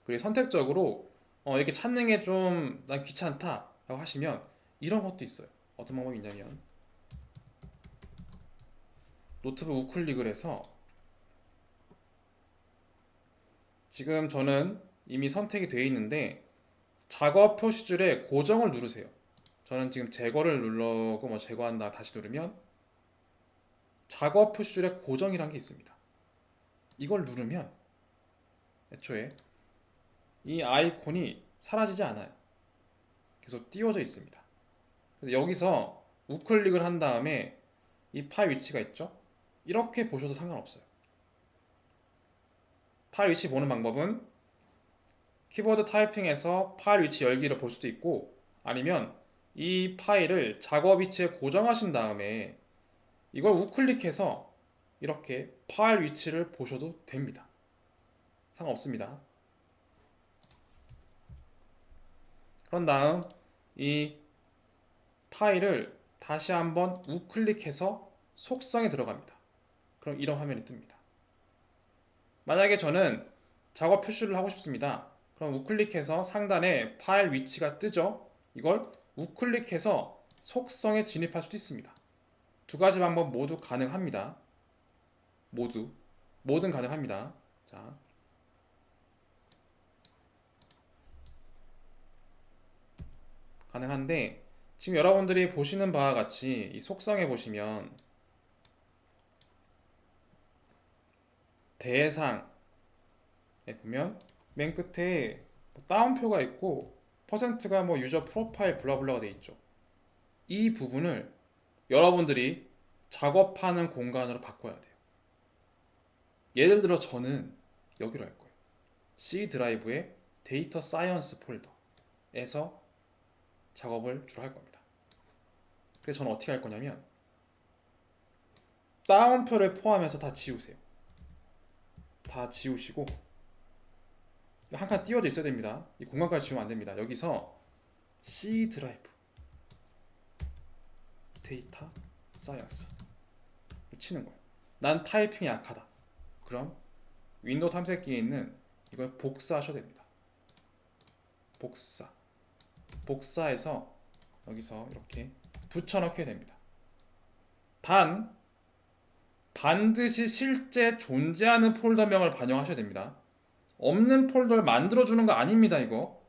그리고 선택적으로 이렇게 찾는 게 좀 난 귀찮다 라고 하시면 이런 것도 있어요. 어떤 방법이 있냐면 노트북 우클릭을 해서 지금 저는 이미 선택이 되어 있는데 작업 표시줄에 고정을 누르세요. 저는 지금 제거를 누르고 뭐 제거한다 다시 누르면 작업 표시줄에 고정이라는 게 있습니다. 이걸 누르면 애초에 이 아이콘이 사라지지 않아요. 계속 띄워져 있습니다. 그래서 여기서 우클릭을 한 다음에 이 파일 위치가 있죠? 이렇게 보셔도 상관없어요. 파일 위치 보는 방법은 키보드 타이핑에서 파일 위치 열기를 볼 수도 있고 아니면 이 파일을 작업 위치에 고정하신 다음에 이걸 우클릭해서 이렇게 파일 위치를 보셔도 됩니다. 상관없습니다. 그런 다음 이 파일을 다시 한번 우클릭해서 속성에 들어갑니다. 그럼 이런 화면이 뜹니다. 만약에 저는 작업 표시를 하고 싶습니다. 그럼 우클릭해서 상단에 파일 위치가 뜨죠. 이걸 우클릭해서 속성에 진입할 수도 있습니다. 두 가지 방법 모두 가능합니다. 뭐든 가능합니다. 자, 가능한데 지금 여러분들이 보시는 바와 같이 이 속성에 보시면 대상에 보면 맨 끝에 다운표가 있고 퍼센트가 뭐 유저 프로파일 블라블라가 돼 있죠. 이 부분을 여러분들이 작업하는 공간으로 바꿔야 돼요. 예를 들어 저는 여기로 할 거예요. C 드라이브의 데이터 사이언스 폴더에서 작업을 주로 할 겁니다. 그래서 저는 어떻게 할 거냐면 다운표를 포함해서 다 지우세요. 다 지우시고 한 칸 띄워져 있어야 됩니다. 이 공간까지 지우면 안 됩니다. 여기서 C 드라이브 데이터 사이언스 치는 거예요. 난 타이핑이 약하다. 그럼 윈도우 탐색기에 있는 이걸 복사하셔도 됩니다. 복사해서 여기서 이렇게 붙여넣게 됩니다. 반드시 실제 존재하는 폴더명을 반영하셔야 됩니다. 없는 폴더를 만들어주는 거 아닙니다. 이거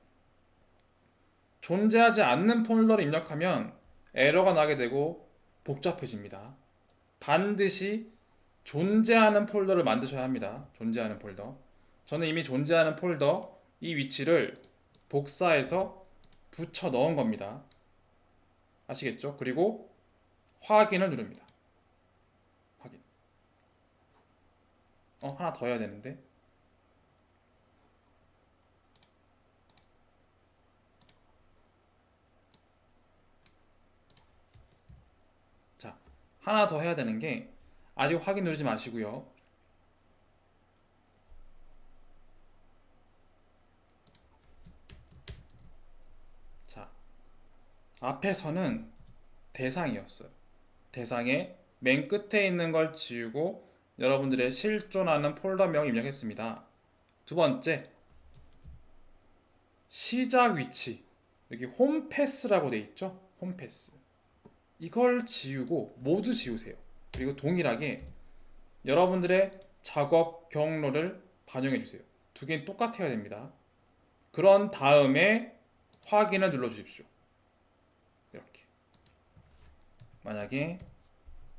존재하지 않는 폴더를 입력하면 에러가 나게 되고 복잡해집니다. 반드시 존재하는 폴더를 만드셔야 합니다. 존재하는 폴더. 저는 이미 존재하는 폴더 이 위치를 복사해서 붙여 넣은 겁니다. 아시겠죠? 그리고 확인을 누릅니다. 확인. 하나 더 해야 되는데. 자, 하나 더 해야 되는 게 아직 확인 누르지 마시고요. 자, 앞에서는 대상이었어요. 대상에 맨 끝에 있는 걸 지우고 여러분들의 실존하는 폴더명을 입력했습니다. 두 번째, 시작 위치. 여기 홈패스라고 돼 있죠? 홈패스. 이걸 지우고 모두 지우세요. 그리고 동일하게 여러분들의 작업 경로를 반영해 주세요. 두 개는 똑같아야 됩니다. 그런 다음에 확인을 눌러 주십시오. 이렇게. 만약에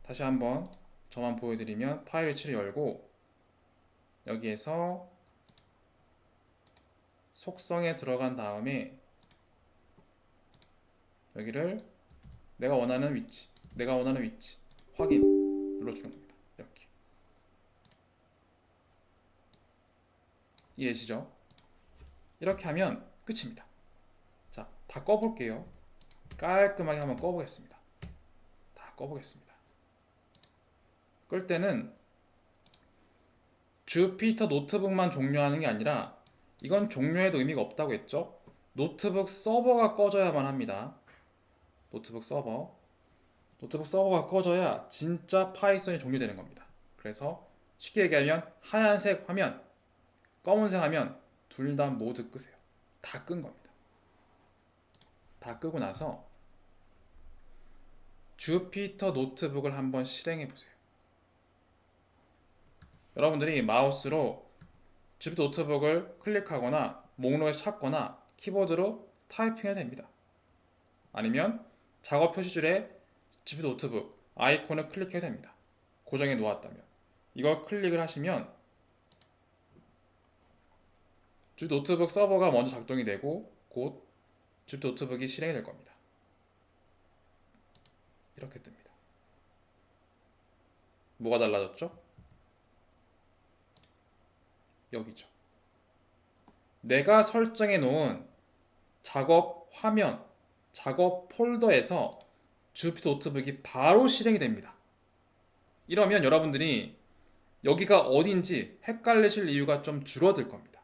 다시 한번 저만 보여드리면 파일 위치를 열고 여기에서 속성에 들어간 다음에 여기를 내가 원하는 위치 확인 눌러주는 겁니다. 이렇게. 이해되시죠? 이렇게 하면 끝입니다. 자, 다 꺼볼게요. 깔끔하게 한번 꺼보겠습니다. 다 꺼보겠습니다. 끌 때는 주피터 노트북만 종료하는 게 아니라 이건 종료해도 의미가 없다고 했죠? 노트북 서버가 꺼져야만 합니다. 노트북 서버가 꺼져야 진짜 파이썬이 종료되는 겁니다. 그래서 쉽게 얘기하면 하얀색 화면, 검은색 화면 둘 다 모두 끄세요. 다 끈 겁니다. 다 끄고 나서 주피터 노트북을 한번 실행해 보세요. 여러분들이 마우스로 주피터 노트북을 클릭하거나 목록에 찾거나 키보드로 타이핑해도 됩니다. 아니면 작업 표시줄에 주피터 노트북 아이콘을 클릭해도 됩니다. 고정해 놓았다면 이걸 클릭을 하시면 주피터 노트북 서버가 먼저 작동이 되고 곧 주피터 노트북이 실행이 될 겁니다. 이렇게 뜹니다. 뭐가 달라졌죠? 여기죠. 내가 설정해 놓은 작업 화면, 작업 폴더에서 주피터 노트북이 바로 실행이 됩니다. 이러면 여러분들이 여기가 어딘지 헷갈리실 이유가 좀 줄어들 겁니다.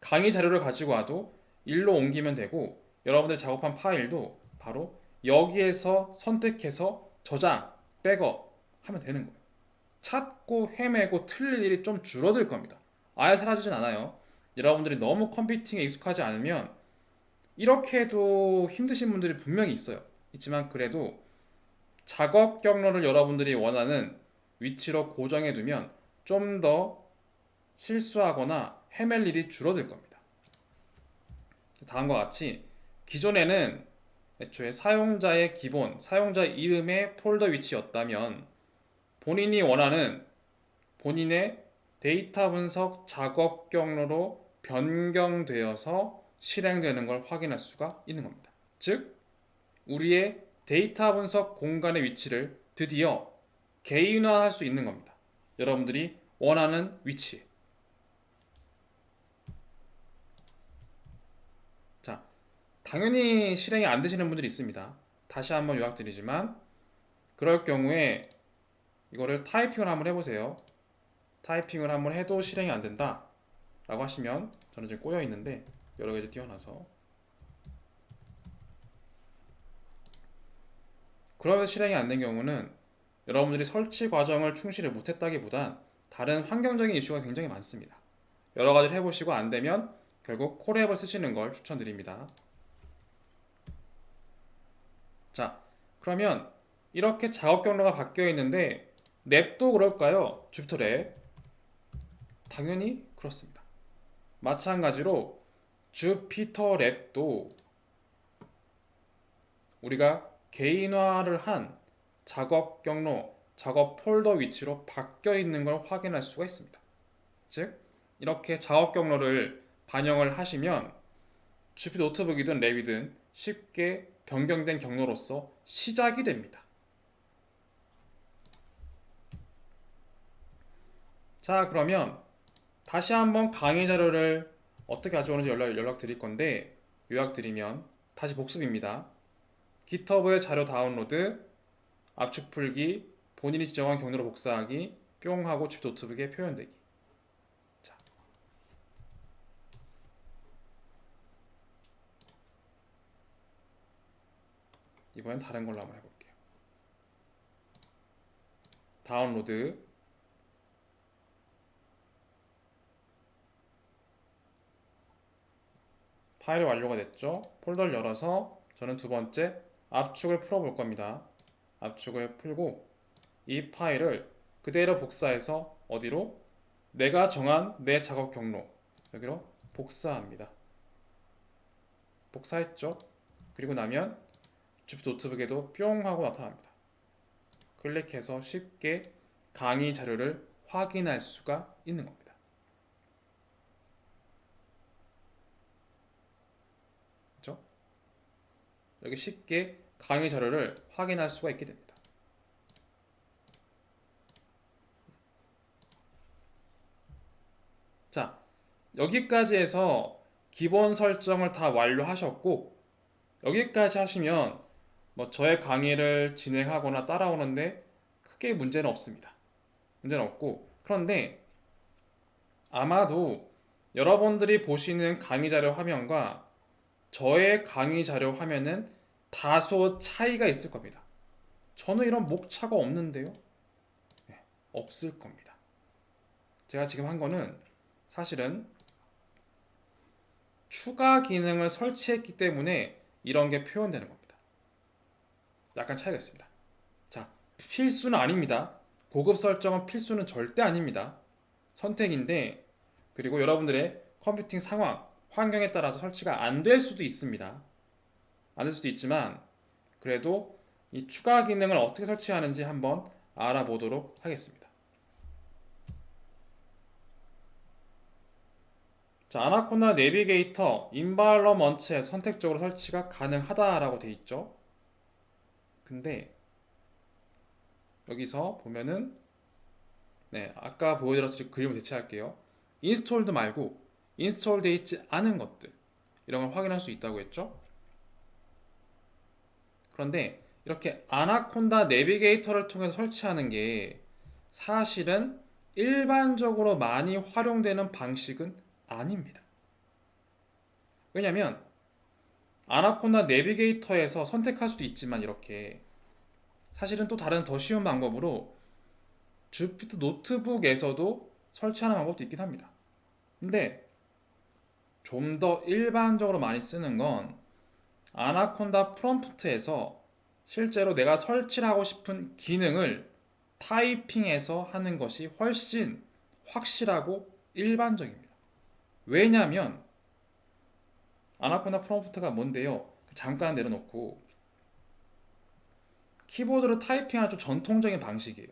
강의 자료를 가지고 와도 일로 옮기면 되고 여러분들 작업한 파일도 바로 여기에서 선택해서 저장, 백업 하면 되는 거예요. 찾고 헤매고 틀릴 일이 좀 줄어들 겁니다. 아예 사라지진 않아요. 여러분들이 너무 컴퓨팅에 익숙하지 않으면 이렇게 해도 힘드신 분들이 분명히 있지만 그래도 작업 경로를 여러분들이 원하는 위치로 고정해 두면 좀 더 실수하거나 헤맬 일이 줄어들 겁니다. 다음과 같이 기존에는 애초에 사용자의 기본, 사용자 이름의 폴더 위치였다면 본인이 원하는 본인의 데이터 분석 작업 경로로 변경되어서 실행되는 걸 확인할 수가 있는 겁니다. 즉, 우리의 데이터 분석 공간의 위치를 드디어 개인화할 수 있는 겁니다. 여러분들이 원하는 위치에. 자, 당연히 실행이 안 되시는 분들이 있습니다. 다시 한번 요약드리지만 그럴 경우에 이거를 타이핑을 한번 해보세요. 타이핑을 한번 해도 실행이 안 된다 라고 하시면 저는 지금 꼬여 있는데 여러 가지 띄워놔서 그러면서 실행이 안 된 경우는 여러분들이 설치 과정을 충실히 못했다기보단 다른 환경적인 이슈가 굉장히 많습니다. 여러 가지를 해보시고 안 되면 결국 콜앱을 쓰시는 걸 추천드립니다. 자, 그러면 이렇게 작업 경로가 바뀌어 있는데 랩도 그럴까요? 주피터 랩. 당연히 그렇습니다. 마찬가지로 주피터 랩도 우리가 개인화를 한 작업 경로, 작업 폴더 위치로 바뀌어 있는 걸 확인할 수가 있습니다. 즉, 이렇게 작업 경로를 반영을 하시면 주피터 노트북이든 랩이든 쉽게 변경된 경로로서 시작이 됩니다. 자, 그러면 다시 한번 강의 자료를 어떻게 가져오는지 연락드릴 건데 요약드리면 다시 복습입니다. GitHub의 자료 다운로드, 압축 풀기, 본인이 지정한 경로로 복사하기, 뿅 하고 주피터 노트북에 표현되기. 자, 이번엔 다른 걸로 한번 해볼게요. 다운로드, 파일이 완료가 됐죠. 폴더를 열어서 저는 두 번째 압축을 풀어볼 겁니다. 압축을 풀고 이 파일을 그대로 복사해서 어디로? 내가 정한 내 작업 경로 여기로 복사합니다. 복사했죠? 그리고 나면 주피터 노트북에도 뿅 하고 나타납니다. 클릭해서 쉽게 강의 자료를 확인할 수가 있는 겁니다. 그렇죠? 여기 쉽게 강의 자료를 확인할 수가 있게 됩니다. 자, 여기까지 해서 기본 설정을 다 완료하셨고, 여기까지 하시면 뭐 저의 강의를 진행하거나 따라오는데 크게 문제는 없습니다. 문제는 없고, 그런데 아마도 여러분들이 보시는 강의 자료 화면과 저의 강의 자료 화면은 다소 차이가 있을 겁니다. 저는 이런 목차가 없는데요? 네, 없을 겁니다. 제가 지금 한 거는 사실은 추가 기능을 설치했기 때문에 이런 게 표현되는 겁니다. 약간 차이가 있습니다. 자, 필수는 아닙니다. 고급 설정은 필수는 절대 아닙니다. 선택인데, 그리고 여러분들의 컴퓨팅 상황, 환경에 따라서 설치가 안 될 수도 있습니다. 안 될 수도 있지만 그래도 이 추가 기능을 어떻게 설치하는지 한번 알아보도록 하겠습니다. 자, 아나콘다 내비게이터 인바이러먼트에 선택적으로 설치가 가능하다라고 되어 있죠. 근데 여기서 보면은 아까 보여드렸을 그림을 대체할게요. 인스톨드 말고 인스톨 되어 있지 않은 것들 이런 걸 확인할 수 있다고 했죠. 그런데 이렇게 아나콘다 내비게이터를 통해서 설치하는 게 사실은 일반적으로 많이 활용되는 방식은 아닙니다. 왜냐면 아나콘다 내비게이터에서 선택할 수도 있지만 이렇게 사실은 또 다른 더 쉬운 방법으로 주피터 노트북에서도 설치하는 방법도 있긴 합니다. 근데 좀 더 일반적으로 많이 쓰는 건 아나콘다 프롬프트에서 실제로 내가 설치를 하고 싶은 기능을 타이핑해서 하는 것이 훨씬 확실하고 일반적입니다. 왜냐하면 아나콘다 프롬프트가 뭔데요? 잠깐 내려놓고 키보드로 타이핑하는 좀 전통적인 방식이에요.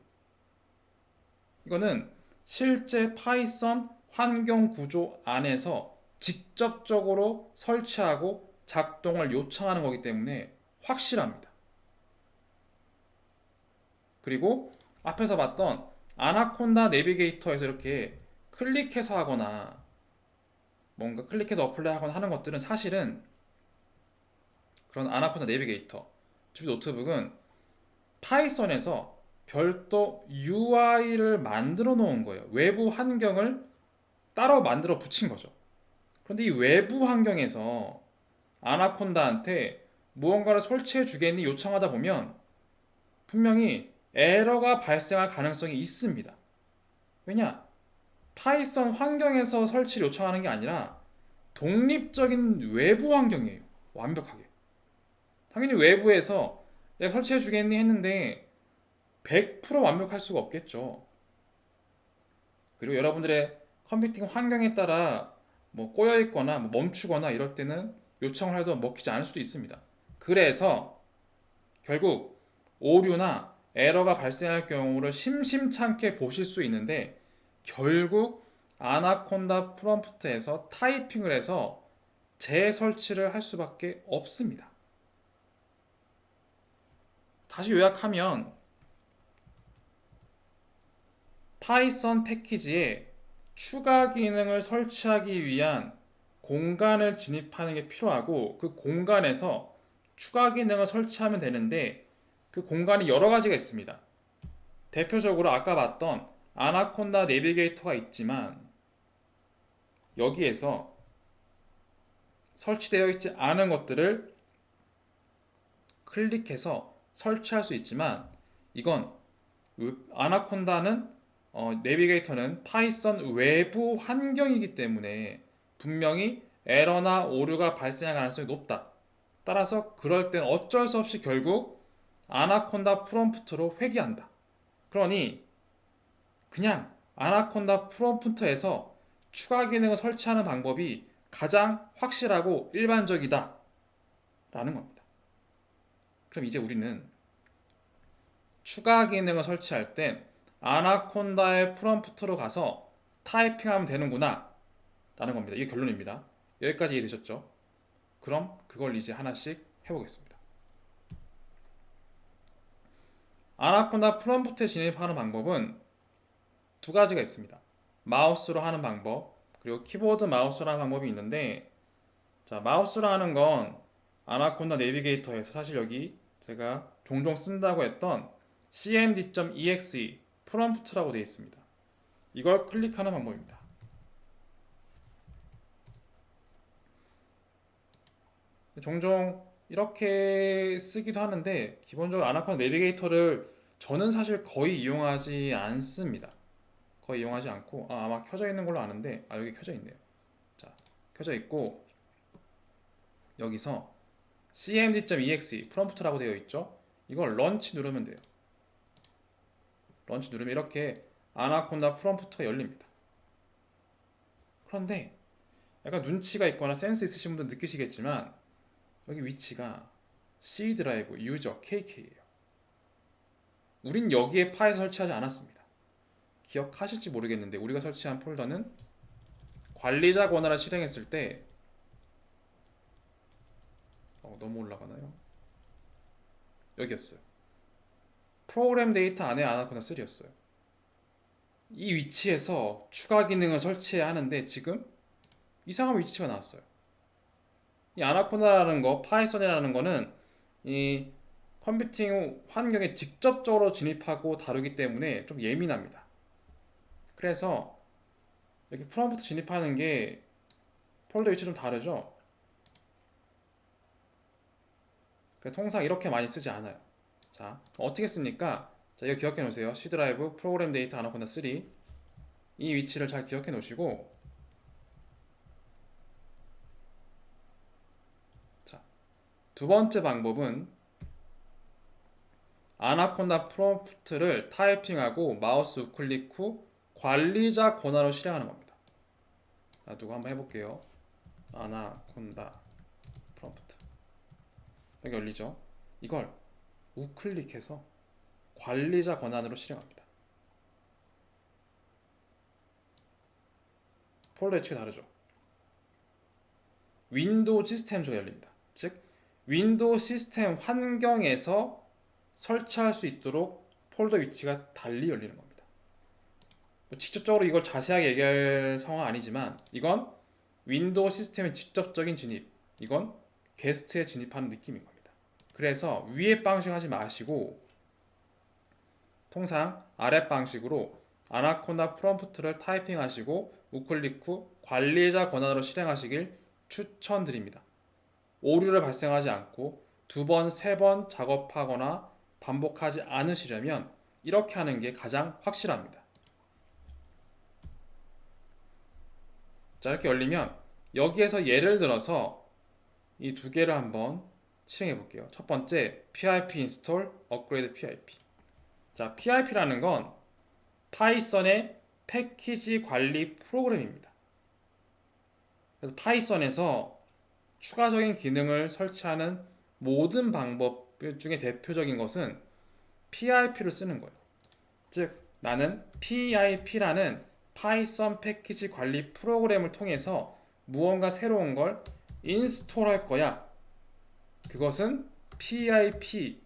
이거는 실제 파이썬 환경 구조 안에서 직접적으로 설치하고 작동을 요청하는 거기 때문에 확실합니다. 그리고 앞에서 봤던 아나콘다 내비게이터에서 이렇게 클릭해서 하거나 뭔가 클릭해서 어플라이 하거나 하는 것들은 사실은 그런 아나콘다 내비게이터 주피터 노트북은 파이썬에서 별도 UI를 만들어 놓은 거예요. 외부 환경을 따로 만들어 붙인 거죠. 그런데 이 외부 환경에서 아나콘다한테 무언가를 설치해 주겠니 요청하다 보면 분명히 에러가 발생할 가능성이 있습니다. 왜냐? 파이썬 환경에서 설치를 요청하는 게 아니라 독립적인 외부 환경이에요. 완벽하게. 당연히 외부에서 내가 설치해 주겠니 했는데 100% 완벽할 수가 없겠죠. 그리고 여러분들의 컴퓨팅 환경에 따라 뭐 꼬여 있거나 뭐 멈추거나 이럴 때는 요청을 해도 먹히지 않을 수도 있습니다. 그래서 결국 오류나 에러가 발생할 경우를 심심찮게 보실 수 있는데 결국 아나콘다 프롬프트에서 타이핑을 해서 재설치를 할 수밖에 없습니다. 다시 요약하면 파이썬 패키지에 추가 기능을 설치하기 위한 공간을 진입하는 게 필요하고 그 공간에서 추가 기능을 설치하면 되는데 그 공간이 여러 가지가 있습니다. 대표적으로 아까 봤던 아나콘다 내비게이터가 있지만 여기에서 설치되어 있지 않은 것들을 클릭해서 설치할 수 있지만 이건 아나콘다는 내비게이터는 파이썬 외부 환경이기 때문에 분명히 에러나 오류가 발생할 가능성이 높다. 따라서 그럴 땐 어쩔 수 없이 결국 아나콘다 프롬프트로 회귀한다. 그러니 그냥 아나콘다 프롬프트에서 추가 기능을 설치하는 방법이 가장 확실하고 일반적이다 라는 겁니다. 그럼 이제 우리는 추가 기능을 설치할 땐 아나콘다의 프롬프트로 가서 타이핑하면 되는구나 라는 겁니다. 이게 결론입니다. 여기까지 이해되셨죠? 그럼 그걸 이제 하나씩 해보겠습니다. 아나콘다 프롬프트에 진입하는 방법은 두 가지가 있습니다. 마우스로 하는 방법, 그리고 키보드 마우스로 하는 방법이 있는데, 자, 마우스로 하는 건 아나콘다 내비게이터에서 사실 여기 제가 종종 쓴다고 했던 cmd.exe 프롬프트라고 되어 있습니다. 이걸 클릭하는 방법입니다. 종종 이렇게 쓰기도 하는데 기본적으로 아나콘다 내비게이터를 저는 사실 거의 이용하지 않습니다. 거의 이용하지 않고 아마 켜져 있는 걸로 아는데 여기 켜져 있네요. 자, 켜져 있고 여기서 cmd.exe 프롬프트라고 되어 있죠. 이걸 런치 누르면 돼요. 런치 누르면 이렇게 아나콘다 프롬프트가 열립니다. 그런데 약간 눈치가 있거나 센스 있으신 분들 느끼시겠지만 여기 위치가 C 드라이브 유저 KK예요. 우린 여기에 파일 설치하지 않았습니다. 기억하실지 모르겠는데 우리가 설치한 폴더는 관리자 권한을 실행했을 때 너무 올라가나요? 여기였어요. 프로그램 데이터 안에 아나콘다 3였어요. 이 위치에서 추가 기능을 설치해야 하는데 지금 이상한 위치가 나왔어요. 이 아나콘다라는 거, 파이썬이라는 거는 이 컴퓨팅 환경에 직접적으로 진입하고 다루기 때문에 좀 예민합니다. 그래서 이렇게 프롬프트 진입하는 게 폴더 위치 좀 다르죠? 통상 이렇게 많이 쓰지 않아요. 자, 어떻게 씁니까? 자, 이거 기억해 놓으세요. C 드라이브 프로그램 데이터 아나콘다 3. 이 위치를 잘 기억해 놓으시고, 자, 두 번째 방법은 아나콘다 프롬프트를 타이핑하고 마우스 우클릭 후 관리자 권한으로 실행하는 겁니다. 놔두고 한번 해볼게요. 아나콘다 프롬프트 여기 열리죠? 이걸 우클릭해서 관리자 권한으로 실행합니다. 폴더 위치가 다르죠? 윈도우 시스템 조 열립니다. 즉 윈도우 시스템 환경에서 설치할 수 있도록 폴더 위치가 달리 열리는 겁니다. 직접적으로 이걸 자세하게 얘기할 상황은 아니지만 이건 윈도우 시스템의 직접적인 진입, 이건 게스트에 진입하는 느낌인 겁니다. 그래서 위에 방식 하지 마시고 통상 아래 방식으로 아나콘다 프롬프트를 타이핑하시고 우클릭 후 관리자 권한으로 실행하시길 추천드립니다. 오류를 발생하지 않고 두 번, 세 번 작업하거나 반복하지 않으시려면 이렇게 하는 게 가장 확실합니다. 자, 이렇게 열리면 여기에서 예를 들어서 이 두 개를 한번 실행해 볼게요. 첫 번째 pip install upgrade pip. 자, pip라는 건 파이썬의 패키지 관리 프로그램입니다. 그래서 파이썬에서 추가적인 기능을 설치하는 모든 방법 중에 대표적인 것은 pip를 쓰는 거예요. 즉 나는 pip라는 파이썬 패키지 관리 프로그램을 통해서 무언가 새로운 걸 인스톨할 거야. 그것은 pip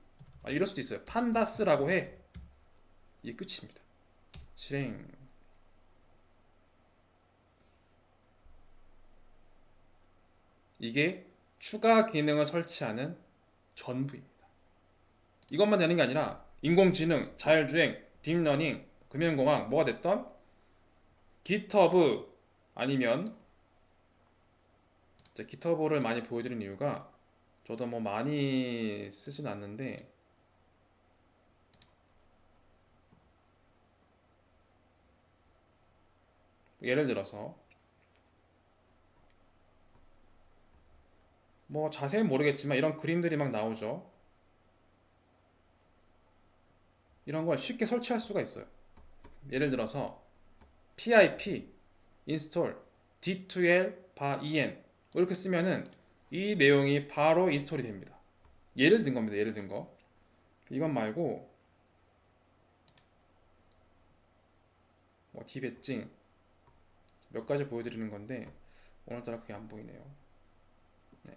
이럴 수도 있어요. 판다스라고 해. 이게 끝입니다. 실행. 이게 추가 기능을 설치하는 전부입니다. 이것만 되는 게 아니라 인공지능, 자율주행, 딥러닝, 금연공학 뭐가 됐던 GitHub 아니면 GitHub를 많이 보여드린 이유가 저도 뭐 많이 쓰진 않는데 예를 들어서 뭐 자세히 모르겠지만 이런 그림들이 막 나오죠. 이런 걸 쉽게 설치할 수가 있어요. 예를 들어서 pip install d2l en 이렇게 쓰면은 이 내용이 바로 인스톨이 됩니다. 예를 든 겁니다. 예를 든 거. 이건 말고 뭐 디배칭 몇 가지 보여드리는 건데 오늘따라 그게 안 보이네요. 네.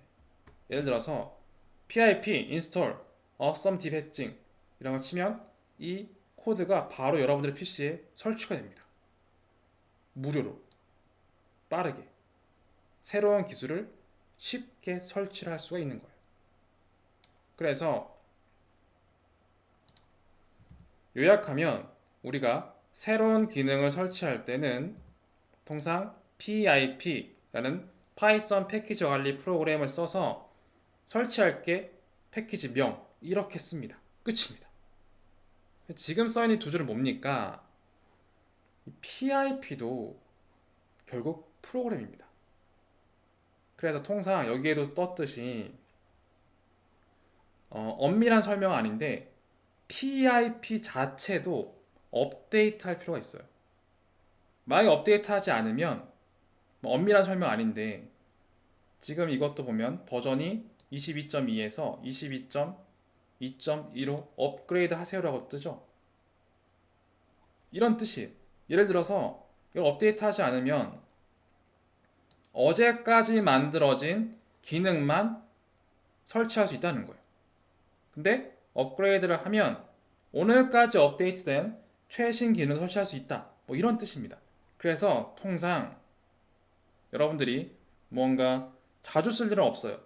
예를 들어서 pip install awesome 디배칭 이런 걸 치면 이 코드가 바로 여러분들의 PC에 설치가 됩니다. 무료로 빠르게 새로운 기술을 쉽게 설치를 할 수가 있는 거예요. 그래서 요약하면 우리가 새로운 기능을 설치할 때는 통상 pip라는 파이썬 패키지 관리 프로그램을 써서 설치할 게 패키지명 이렇게 씁니다. 끝입니다. 지금 써있는 두 줄은 뭡니까? pip도 결국 프로그램입니다. 그래서 통상 여기에도 떴듯이 엄밀한 설명은 아닌데 pip 자체도 업데이트 할 필요가 있어요. 만약에 업데이트 하지 않으면 엄밀한 설명 아닌데 지금 이것도 보면 버전이 22.2에서 22.2.2로 업그레이드 하세요라고 뜨죠. 이런 뜻이에요. 예를 들어서 이걸 업데이트 하지 않으면 어제까지 만들어진 기능만 설치할 수 있다는 거예요. 근데 업그레이드를 하면 오늘까지 업데이트된 최신 기능을 설치할 수 있다. 뭐 이런 뜻입니다. 그래서 통상 여러분들이 뭔가 자주 쓸 일은 없어요.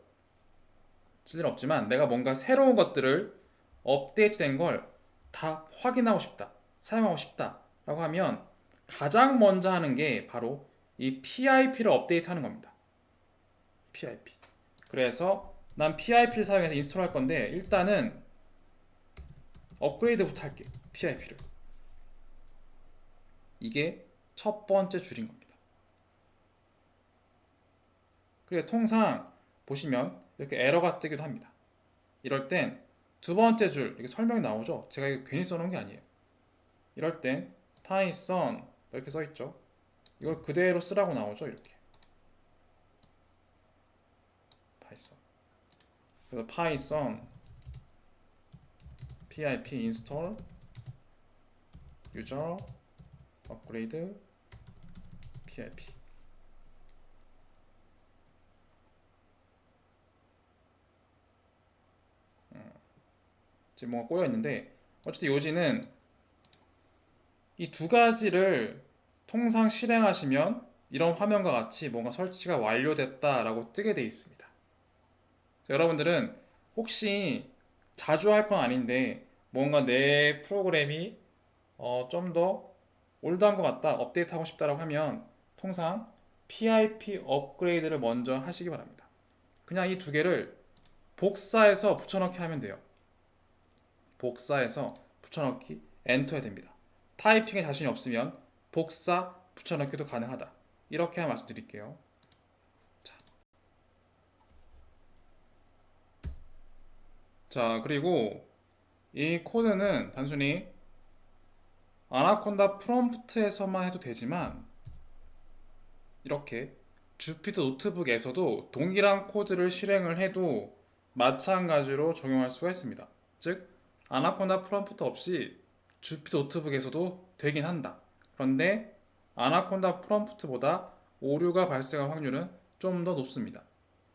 쓸 일은 없지만 내가 뭔가 새로운 것들을 업데이트된 걸 다 확인하고 싶다. 사용하고 싶다. 라고 하면 가장 먼저 하는 게 바로 이 PIP를 업데이트하는 겁니다. PIP. 그래서 난 PIP를 사용해서 인스톨할 건데 일단은 업그레이드부터 할게요. PIP를. 이게 첫 번째 줄인 겁니다. 그리고 통상 보시면 이렇게 에러가 뜨기도 합니다. 이럴 땐 두 번째 줄 이렇게 설명이 나오죠. 제가 이거 괜히 써놓은 게 아니에요. 이럴 땐 Python 이렇게 써있죠. 이걸 그대로 쓰라고 나오죠. 이렇게 Python. 그래서 Python pip install user upgrade pip. 지금 뭔가 꼬여 있는데 어쨌든 요지는 이 두 가지를 통상 실행하시면 이런 화면과 같이 뭔가 설치가 완료됐다라고 뜨게 돼 있습니다. 여러분들은 혹시 자주 할 건 아닌데 뭔가 내 프로그램이 좀 더 올드한 것 같다, 업데이트하고 싶다라고 하면 통상 PIP 업그레이드를 먼저 하시기 바랍니다. 그냥 이 두 개를 복사해서 붙여넣기 하면 돼요. 복사해서 붙여넣기 엔터 해야 됩니다. 타이핑에 자신이 없으면 복사 붙여넣기도 가능하다. 이렇게 말씀드릴게요. 자, 그리고 이 코드는 단순히 아나콘다 프롬프트에서만 해도 되지만 이렇게 주피터 노트북에서도 동일한 코드를 실행을 해도 마찬가지로 적용할 수가 있습니다. 즉 아나콘다 프롬프트 없이 주피터 노트북에서도 되긴 한다. 그런데 아나콘다 프롬프트보다 오류가 발생할 확률은 좀 더 높습니다.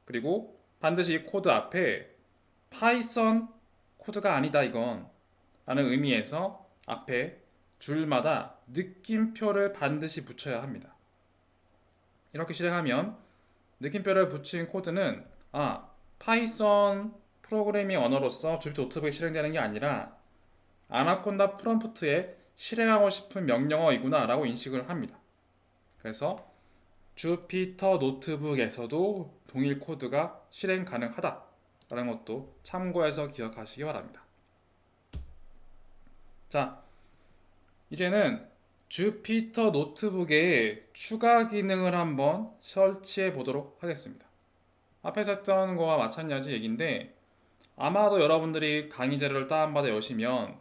그리고 반드시 이 코드 앞에 파이썬 코드가 아니다 이건 라는 의미에서 앞에 줄마다 느낌표를 반드시 붙여야 합니다. 이렇게 실행하면 느낌표를 붙인 코드는 파이썬 프로그래밍 언어로서 주피터 노트북에 실행되는 게 아니라 아나콘다 프롬프트에 실행하고 싶은 명령어이구나 라고 인식을 합니다. 그래서 주피터 노트북에서도 동일 코드가 실행 가능하다라는 것도 참고해서 기억하시기 바랍니다. 자, 이제는 주피터 노트북에 추가 기능을 한번 설치해 보도록 하겠습니다. 앞에서 했던 거와 마찬가지 얘기인데 아마도 여러분들이 강의 자료를 다운받아 여시면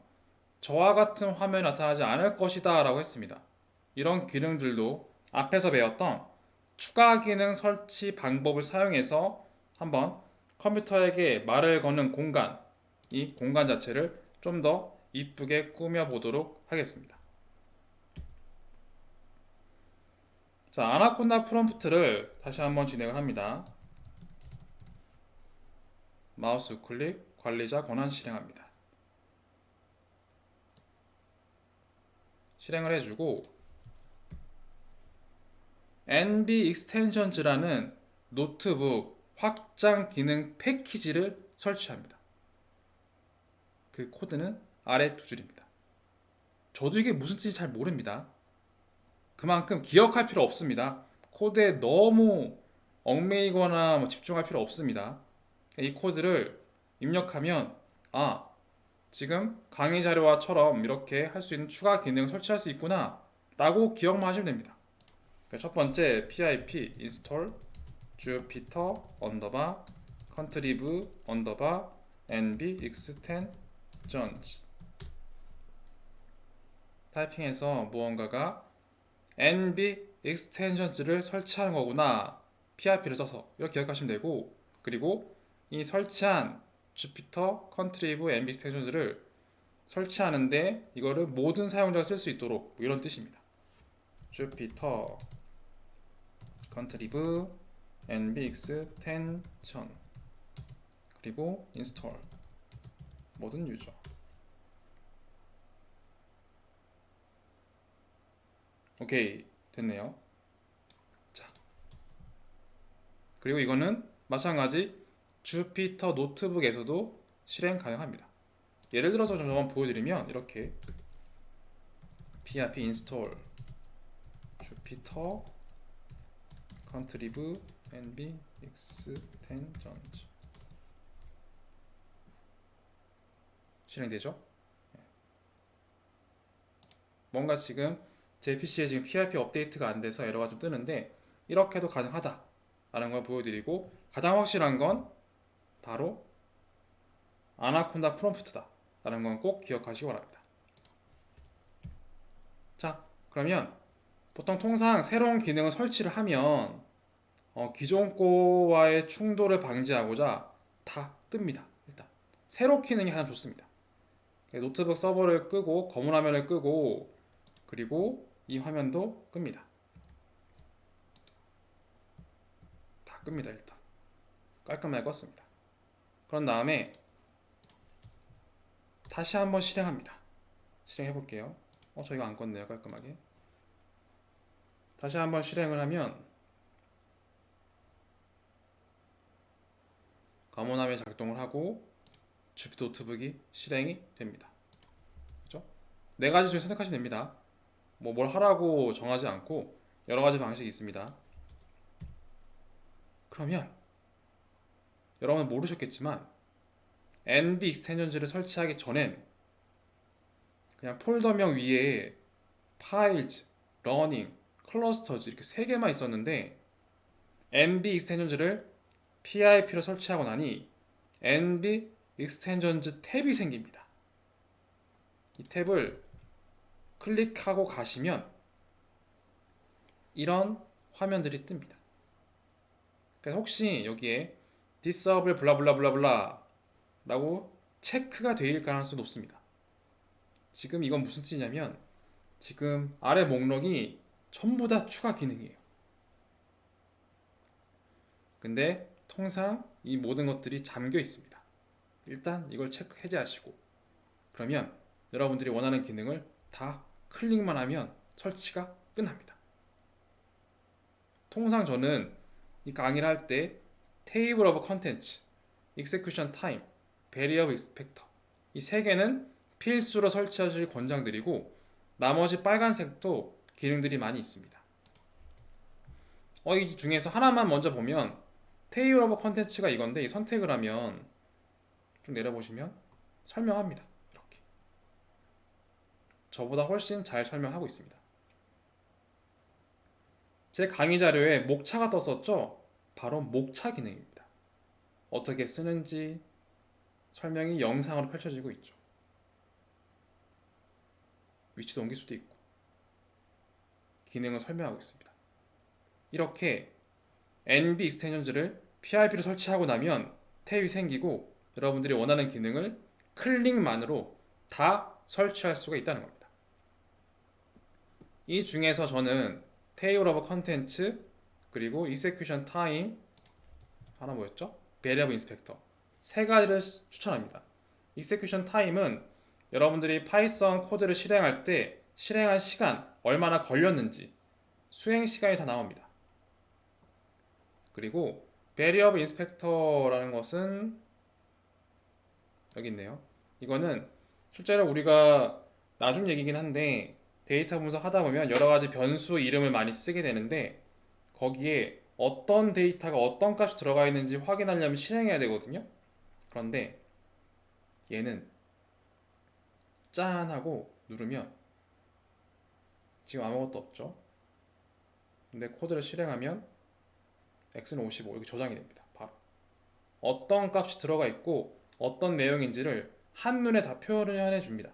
저와 같은 화면이 나타나지 않을 것이다 라고 했습니다. 이런 기능들도 앞에서 배웠던 추가 기능 설치 방법을 사용해서 한번 컴퓨터에게 말을 거는 공간, 이 공간 자체를 좀 더 이쁘게 꾸며 보도록 하겠습니다. 자, 아나콘다 프롬프트를 다시 한번 진행을 합니다. 마우스 우클릭, 관리자 권한 실행합니다. 실행을 해주고 NB Extensions라는 노트북 확장 기능 패키지를 설치합니다. 그 코드는 아래 두 줄입니다. 저도 이게 무슨 뜻인지 잘 모릅니다. 그만큼 기억할 필요 없습니다. 코드에 너무 얽매이거나 집중할 필요 없습니다. 이 코드를 입력하면 지금 강의 자료와처럼 이렇게 할 수 있는 추가 기능을 설치할 수 있구나 라고 기억만 하시면 됩니다. 첫 번째 pip install jupyter contrib nb extensions 타이핑해서 무언가가 nb extensions를 설치하는 거구나 pip를 써서 이렇게 기억하시면 되고, 그리고 이 설치한 jupyter contrib nb extensions를 설치하는데 이거를 모든 사용자가 쓸 수 있도록 이런 뜻입니다. jupyter contrib nb extension 그리고 install 모든 유저. 오케이, 됐네요. 자, 그리고 이거는 마찬가지 주피터 노트북에서도 실행 가능합니다. 예를 들어서 좀 한번 보여드리면 이렇게 pip install jupyter contrib nb extensions 실행되죠? 뭔가 지금 제 PC에 지금 PIP 업데이트가 안 돼서 에러가 좀 뜨는데 이렇게 해도 가능하다라는 걸 보여드리고, 가장 확실한 건 바로 아나콘다 프롬프트다 라는 건 꼭 기억하시기 바랍니다. 자, 그러면 보통 통상 새로운 기능을 설치를 하면 기존 거와의 충돌을 방지하고자 다 끕니다. 일단 새로 키는 게 가장 좋습니다. 노트북 서버를 끄고 검은 화면을 끄고 그리고 이 화면도 끕니다. 다 끕니다. 일단 깔끔하게 껐습니다. 그런 다음에 다시 한번 실행합니다. 실행해 볼게요. 저 이거 안 껐네요. 깔끔하게. 다시 한번 실행을 하면 검은 화면이 작동을 하고 주피터 노트북이 실행이 됩니다. 그죠? 네 가지 중에 선택하시면 됩니다. 뭘 하라고 정하지 않고 여러 가지 방식이 있습니다. 그러면 여러분은 모르셨겠지만 NB 익스텐션즈를 설치하기 전엔 그냥 폴더명 위에 파일즈, 러닝, 클러스터즈 이렇게 세 개만 있었는데 NB 익스텐션즈를 PIP로 설치하고 나니 NB 익스텐션즈 탭이 생깁니다. 이 탭을 클릭하고 가시면 이런 화면들이 뜹니다. 그래서 혹시 여기에 disable 블라블라블라블라 라고 체크가 되일 가능성이 높습니다. 지금 이건 무슨 뜻이냐면 지금 아래 목록이 전부 다 추가 기능이에요. 근데 통상 이 모든 것들이 잠겨 있습니다. 일단 이걸 체크 해제하시고 그러면 여러분들이 원하는 기능을 다 클릭만 하면 설치가 끝납니다. 통상 저는 이 강의를 할 때 Table of Contents, Execution Time, Variable Inspector 이 세 개는 필수로 설치하실 권장드리고 나머지 빨간색도 기능들이 많이 있습니다. 이 중에서 하나만 먼저 보면 Table of Contents가 이건데 이 선택을 하면 쭉 내려보시면 설명합니다. 이렇게 저보다 훨씬 잘 설명하고 있습니다. 제 강의 자료에 목차가 떴었죠? 바로 목차 기능입니다. 어떻게 쓰는지 설명이 영상으로 펼쳐지고 있죠. 위치도 옮길 수도 있고. 기능을 설명하고 있습니다. 이렇게 NB 익스텐션즈를 PIP로 설치하고 나면 탭이 생기고 여러분들이 원하는 기능을 클릭만으로 다 설치할 수가 있다는 겁니다. 이 중에서 저는 테이블 오브 컨텐츠 그리고 execution time 하나 뭐였죠? variable inspector 세 가지를 추천합니다. execution time은 여러분들이 파이썬 코드를 실행할 때 실행한 시간 얼마나 걸렸는지 수행 시간이 다 나옵니다. 그리고 variable inspector라는 것은 여기 있네요. 이거는 실제로 우리가 나중 얘기긴 한데 데이터 분석하다 보면 여러 가지 변수 이름을 많이 쓰게 되는데 거기에 어떤 데이터가 어떤 값이 들어가 있는지 확인하려면 실행해야 되거든요. 그런데 얘는 짠 하고 누르면 지금 아무것도 없죠. 근데 코드를 실행하면 x는 55 이렇게 저장이 됩니다. 바로 어떤 값이 들어가 있고 어떤 내용인지를 한눈에 다 표현을 해줍니다.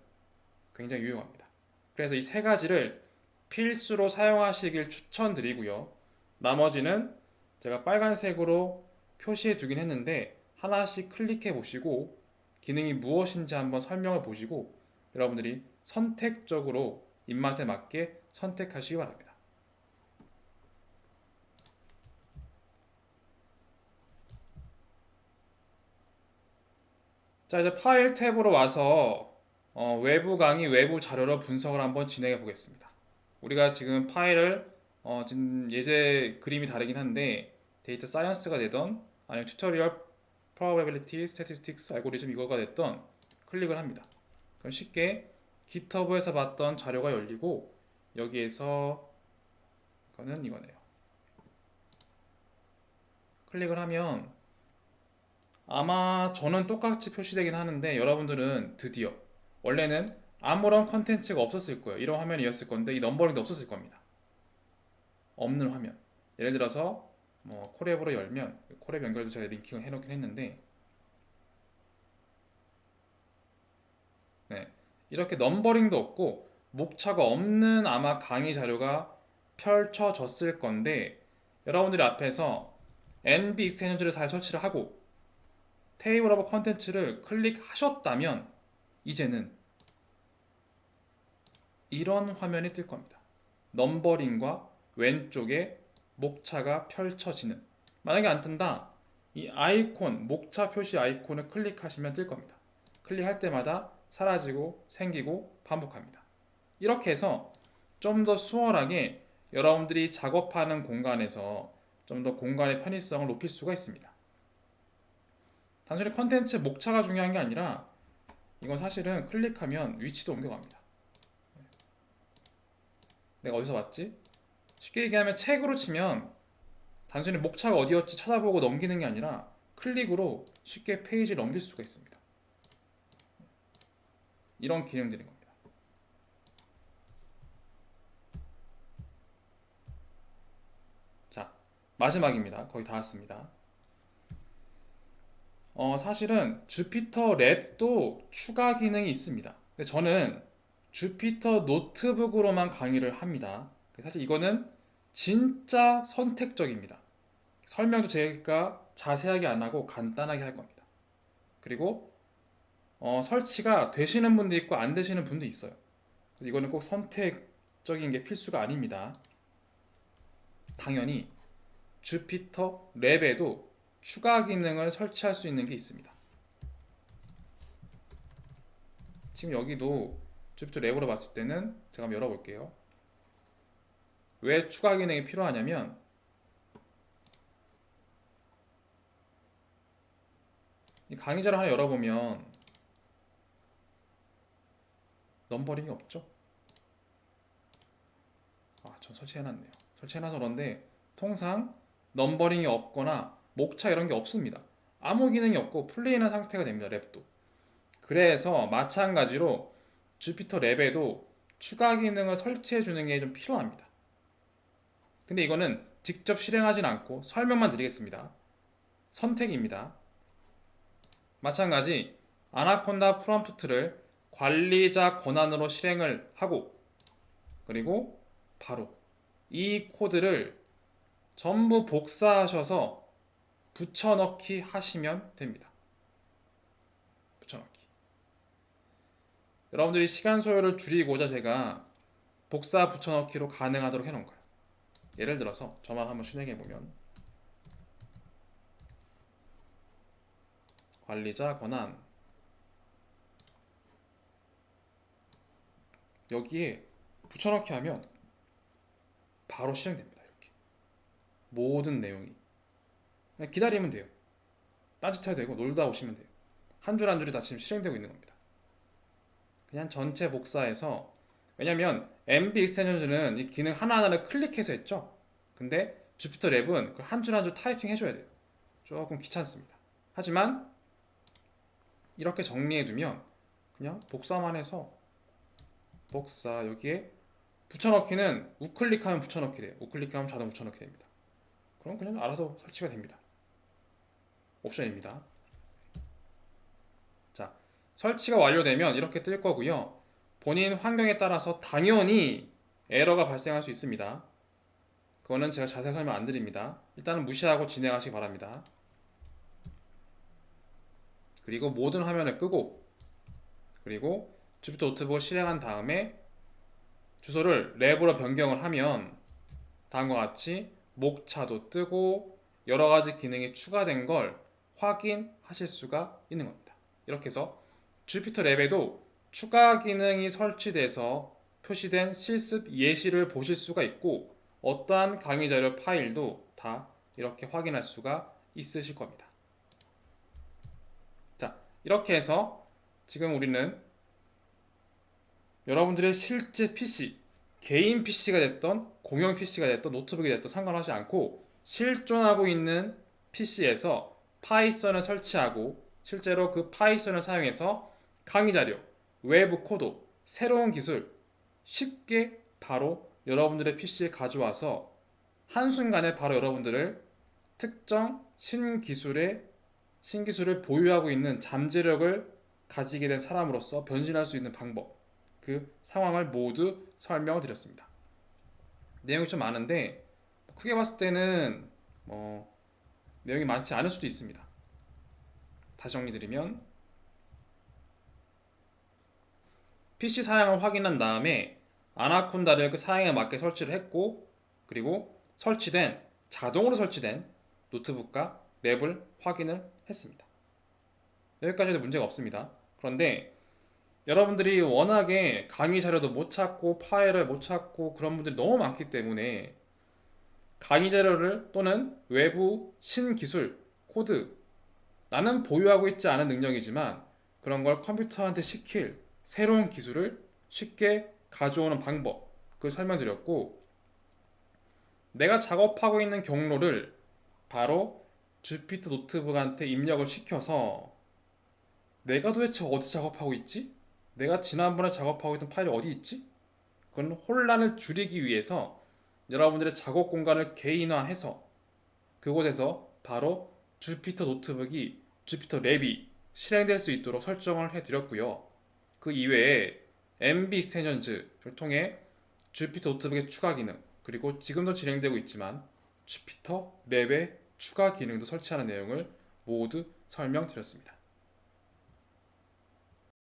굉장히 유용합니다. 그래서 이 세 가지를 필수로 사용하시길 추천드리고요. 나머지는 제가 빨간색으로 표시해 두긴 했는데 하나씩 클릭해 보시고 기능이 무엇인지 한번 설명을 보시고 여러분들이 선택적으로 입맛에 맞게 선택하시기 바랍니다. 자, 이제 파일 탭으로 와서 외부 강의, 외부 자료로 분석을 한번 진행해 보겠습니다. 우리가 지금 파일을 지금 예제 그림이 다르긴 한데 데이터 사이언스가 되던 아니면 튜토리얼 probability statistics 알고리즘 이거가 됐던 클릭을 합니다. 그럼 쉽게 GitHub에서 봤던 자료가 열리고 여기에서 이거는 이거네요. 클릭을 하면 아마 저는 똑같이 표시되긴 하는데 여러분들은 드디어 원래는 아무런 컨텐츠가 없었을 거예요. 이런 화면이었을 건데 이 넘버링도 없었을 겁니다. 없는 화면. 예를 들어서 뭐 콜앱으로 열면 콜앱 연결도 제가 링킹을 해놓긴 했는데 네, 이렇게 넘버링도 없고 목차가 없는 아마 강의 자료가 펼쳐졌을 건데 여러분들이 앞에서 NB 익스텐션즈를 잘 설치를 하고 테이블 오브 컨텐츠를 클릭하셨다면 이제는 이런 화면이 뜰 겁니다. 넘버링과 왼쪽에 목차가 펼쳐지는. 만약에 안 뜬다, 이 아이콘, 목차 표시 아이콘을 클릭하시면 뜰 겁니다. 클릭할 때마다 사라지고 생기고 반복합니다. 이렇게 해서 좀 더 수월하게 여러분들이 작업하는 공간에서 좀 더 공간의 편의성을 높일 수가 있습니다. 단순히 컨텐츠 목차가 중요한 게 아니라 이건 사실은 클릭하면 위치도 옮겨갑니다. 내가 어디서 봤지? 쉽게 얘기하면 책으로 치면 단순히 목차가 어디였지 찾아보고 넘기는 게 아니라 클릭으로 쉽게 페이지를 넘길 수가 있습니다. 이런 기능들인 겁니다. 자, 마지막입니다. 거의 다 왔습니다. 사실은 주피터 랩도 추가 기능이 있습니다. 근데 저는 주피터 노트북으로만 강의를 합니다. 사실 이거는 진짜 선택적입니다. 설명도 제가 자세하게 안 하고 간단하게 할 겁니다. 그리고 설치가 되시는 분도 있고 안 되시는 분도 있어요. 이거는 꼭 선택적인 게 필수가 아닙니다. 당연히 주피터 랩에도 추가 기능을 설치할 수 있는 게 있습니다. 지금 여기도 주피터 랩으로 봤을 때는 제가 한번 열어볼게요. 왜 추가 기능이 필요하냐면 이 강의자를 하나 열어보면 넘버링이 없죠? 전 설치해놨네요. 설치해놔서 그런데 통상 넘버링이 없거나 목차 이런 게 없습니다. 아무 기능이 없고 플레인한 상태가 됩니다. 랩도. 그래서 마찬가지로 주피터 랩에도 추가 기능을 설치해 주는 게 좀 필요합니다. 근데 이거는 직접 실행하진 않고 설명만 드리겠습니다. 선택입니다. 마찬가지 아나콘다 프롬프트를 관리자 권한으로 실행을 하고 그리고 바로 이 코드를 전부 복사하셔서 붙여넣기 하시면 됩니다. 붙여넣기. 여러분들이 시간 소요를 줄이고자 제가 복사 붙여넣기로 가능하도록 해놓은 거예요. 예를 들어서 저만 한번 실행해 보면 관리자 권한 여기에 붙여넣기 하면 바로 실행됩니다. 이렇게 모든 내용이 그냥 기다리면 돼요. 딴짓해도 되고 놀다 오시면 돼요. 한 줄 한 줄이 다 지금 실행되고 있는 겁니다. 그냥 전체 복사해서 왜냐면 MB 익스텐션즈는 이 기능 하나하나를 클릭해서 했죠. 근데 주피터 랩은 한 줄 한 줄 타이핑 해줘야 돼요. 조금 귀찮습니다. 하지만 이렇게 정리해두면 그냥 복사만 해서 복사 여기에 붙여넣기는 우클릭하면 붙여넣기 돼요. 우클릭하면 자동 붙여넣기 됩니다. 그럼 그냥 알아서 설치가 됩니다. 옵션입니다. 자, 설치가 완료되면 이렇게 뜰 거고요. 본인 환경에 따라서 당연히 에러가 발생할 수 있습니다. 그거는 제가 자세히 설명 안 드립니다. 일단은 무시하고 진행하시기 바랍니다. 그리고 모든 화면을 끄고 그리고 주피터 노트북을 실행한 다음에 주소를 랩으로 변경을 하면 다음과 같이 목차도 뜨고 여러가지 기능이 추가된 걸 확인하실 수가 있는 겁니다. 이렇게 해서 주피터 랩에도 추가 기능이 설치돼서 표시된 실습 예시를 보실 수가 있고 어떠한 강의 자료 파일도 다 이렇게 확인할 수가 있으실 겁니다. 자, 이렇게 해서 지금 우리는 여러분들의 실제 PC, 개인 PC가 됐던 공용 PC가 됐던 노트북이 됐던 상관하지 않고 실존하고 있는 PC에서 파이썬을 설치하고 실제로 그 파이썬을 사용해서 강의 자료, 외부 코드, 새로운 기술 쉽게 바로 여러분들의 PC에 가져와서 한순간에 바로 여러분들을 특정 신기술을 보유하고 있는 잠재력을 가지게 된 사람으로서 변신할 수 있는 방법, 그 상황을 모두 설명을 드렸습니다. 내용이 좀 많은데 크게 봤을 때는 내용이 많지 않을 수도 있습니다. 다시 정리드리면 PC 사양을 확인한 다음에 아나콘다를 그 사양에 맞게 설치를 했고 그리고 자동으로 설치된 노트북과 랩을 확인을 했습니다. 여기까지도 문제가 없습니다. 그런데 여러분들이 워낙에 강의 자료도 못 찾고 파일을 못 찾고 그런 분들이 너무 많기 때문에 강의 자료를 또는 외부 신기술, 코드 나는 보유하고 있지 않은 능력이지만 그런 걸 컴퓨터한테 시킬 새로운 기술을 쉽게 가져오는 방법 그걸 설명드렸고 내가 작업하고 있는 경로를 바로 주피터 노트북한테 입력을 시켜서 내가 도대체 어디 작업하고 있지? 내가 지난번에 작업하고 있던 파일이 어디 있지? 그건 혼란을 줄이기 위해서 여러분들의 작업 공간을 개인화해서 그곳에서 바로 주피터 랩이 실행될 수 있도록 설정을 해드렸고요. 그 이외에 MB 익스텐션즈를 통해 주피터 노트북의 추가 기능 그리고 지금도 진행되고 있지만 주피터 랩의 추가 기능도 설치하는 내용을 모두 설명드렸습니다.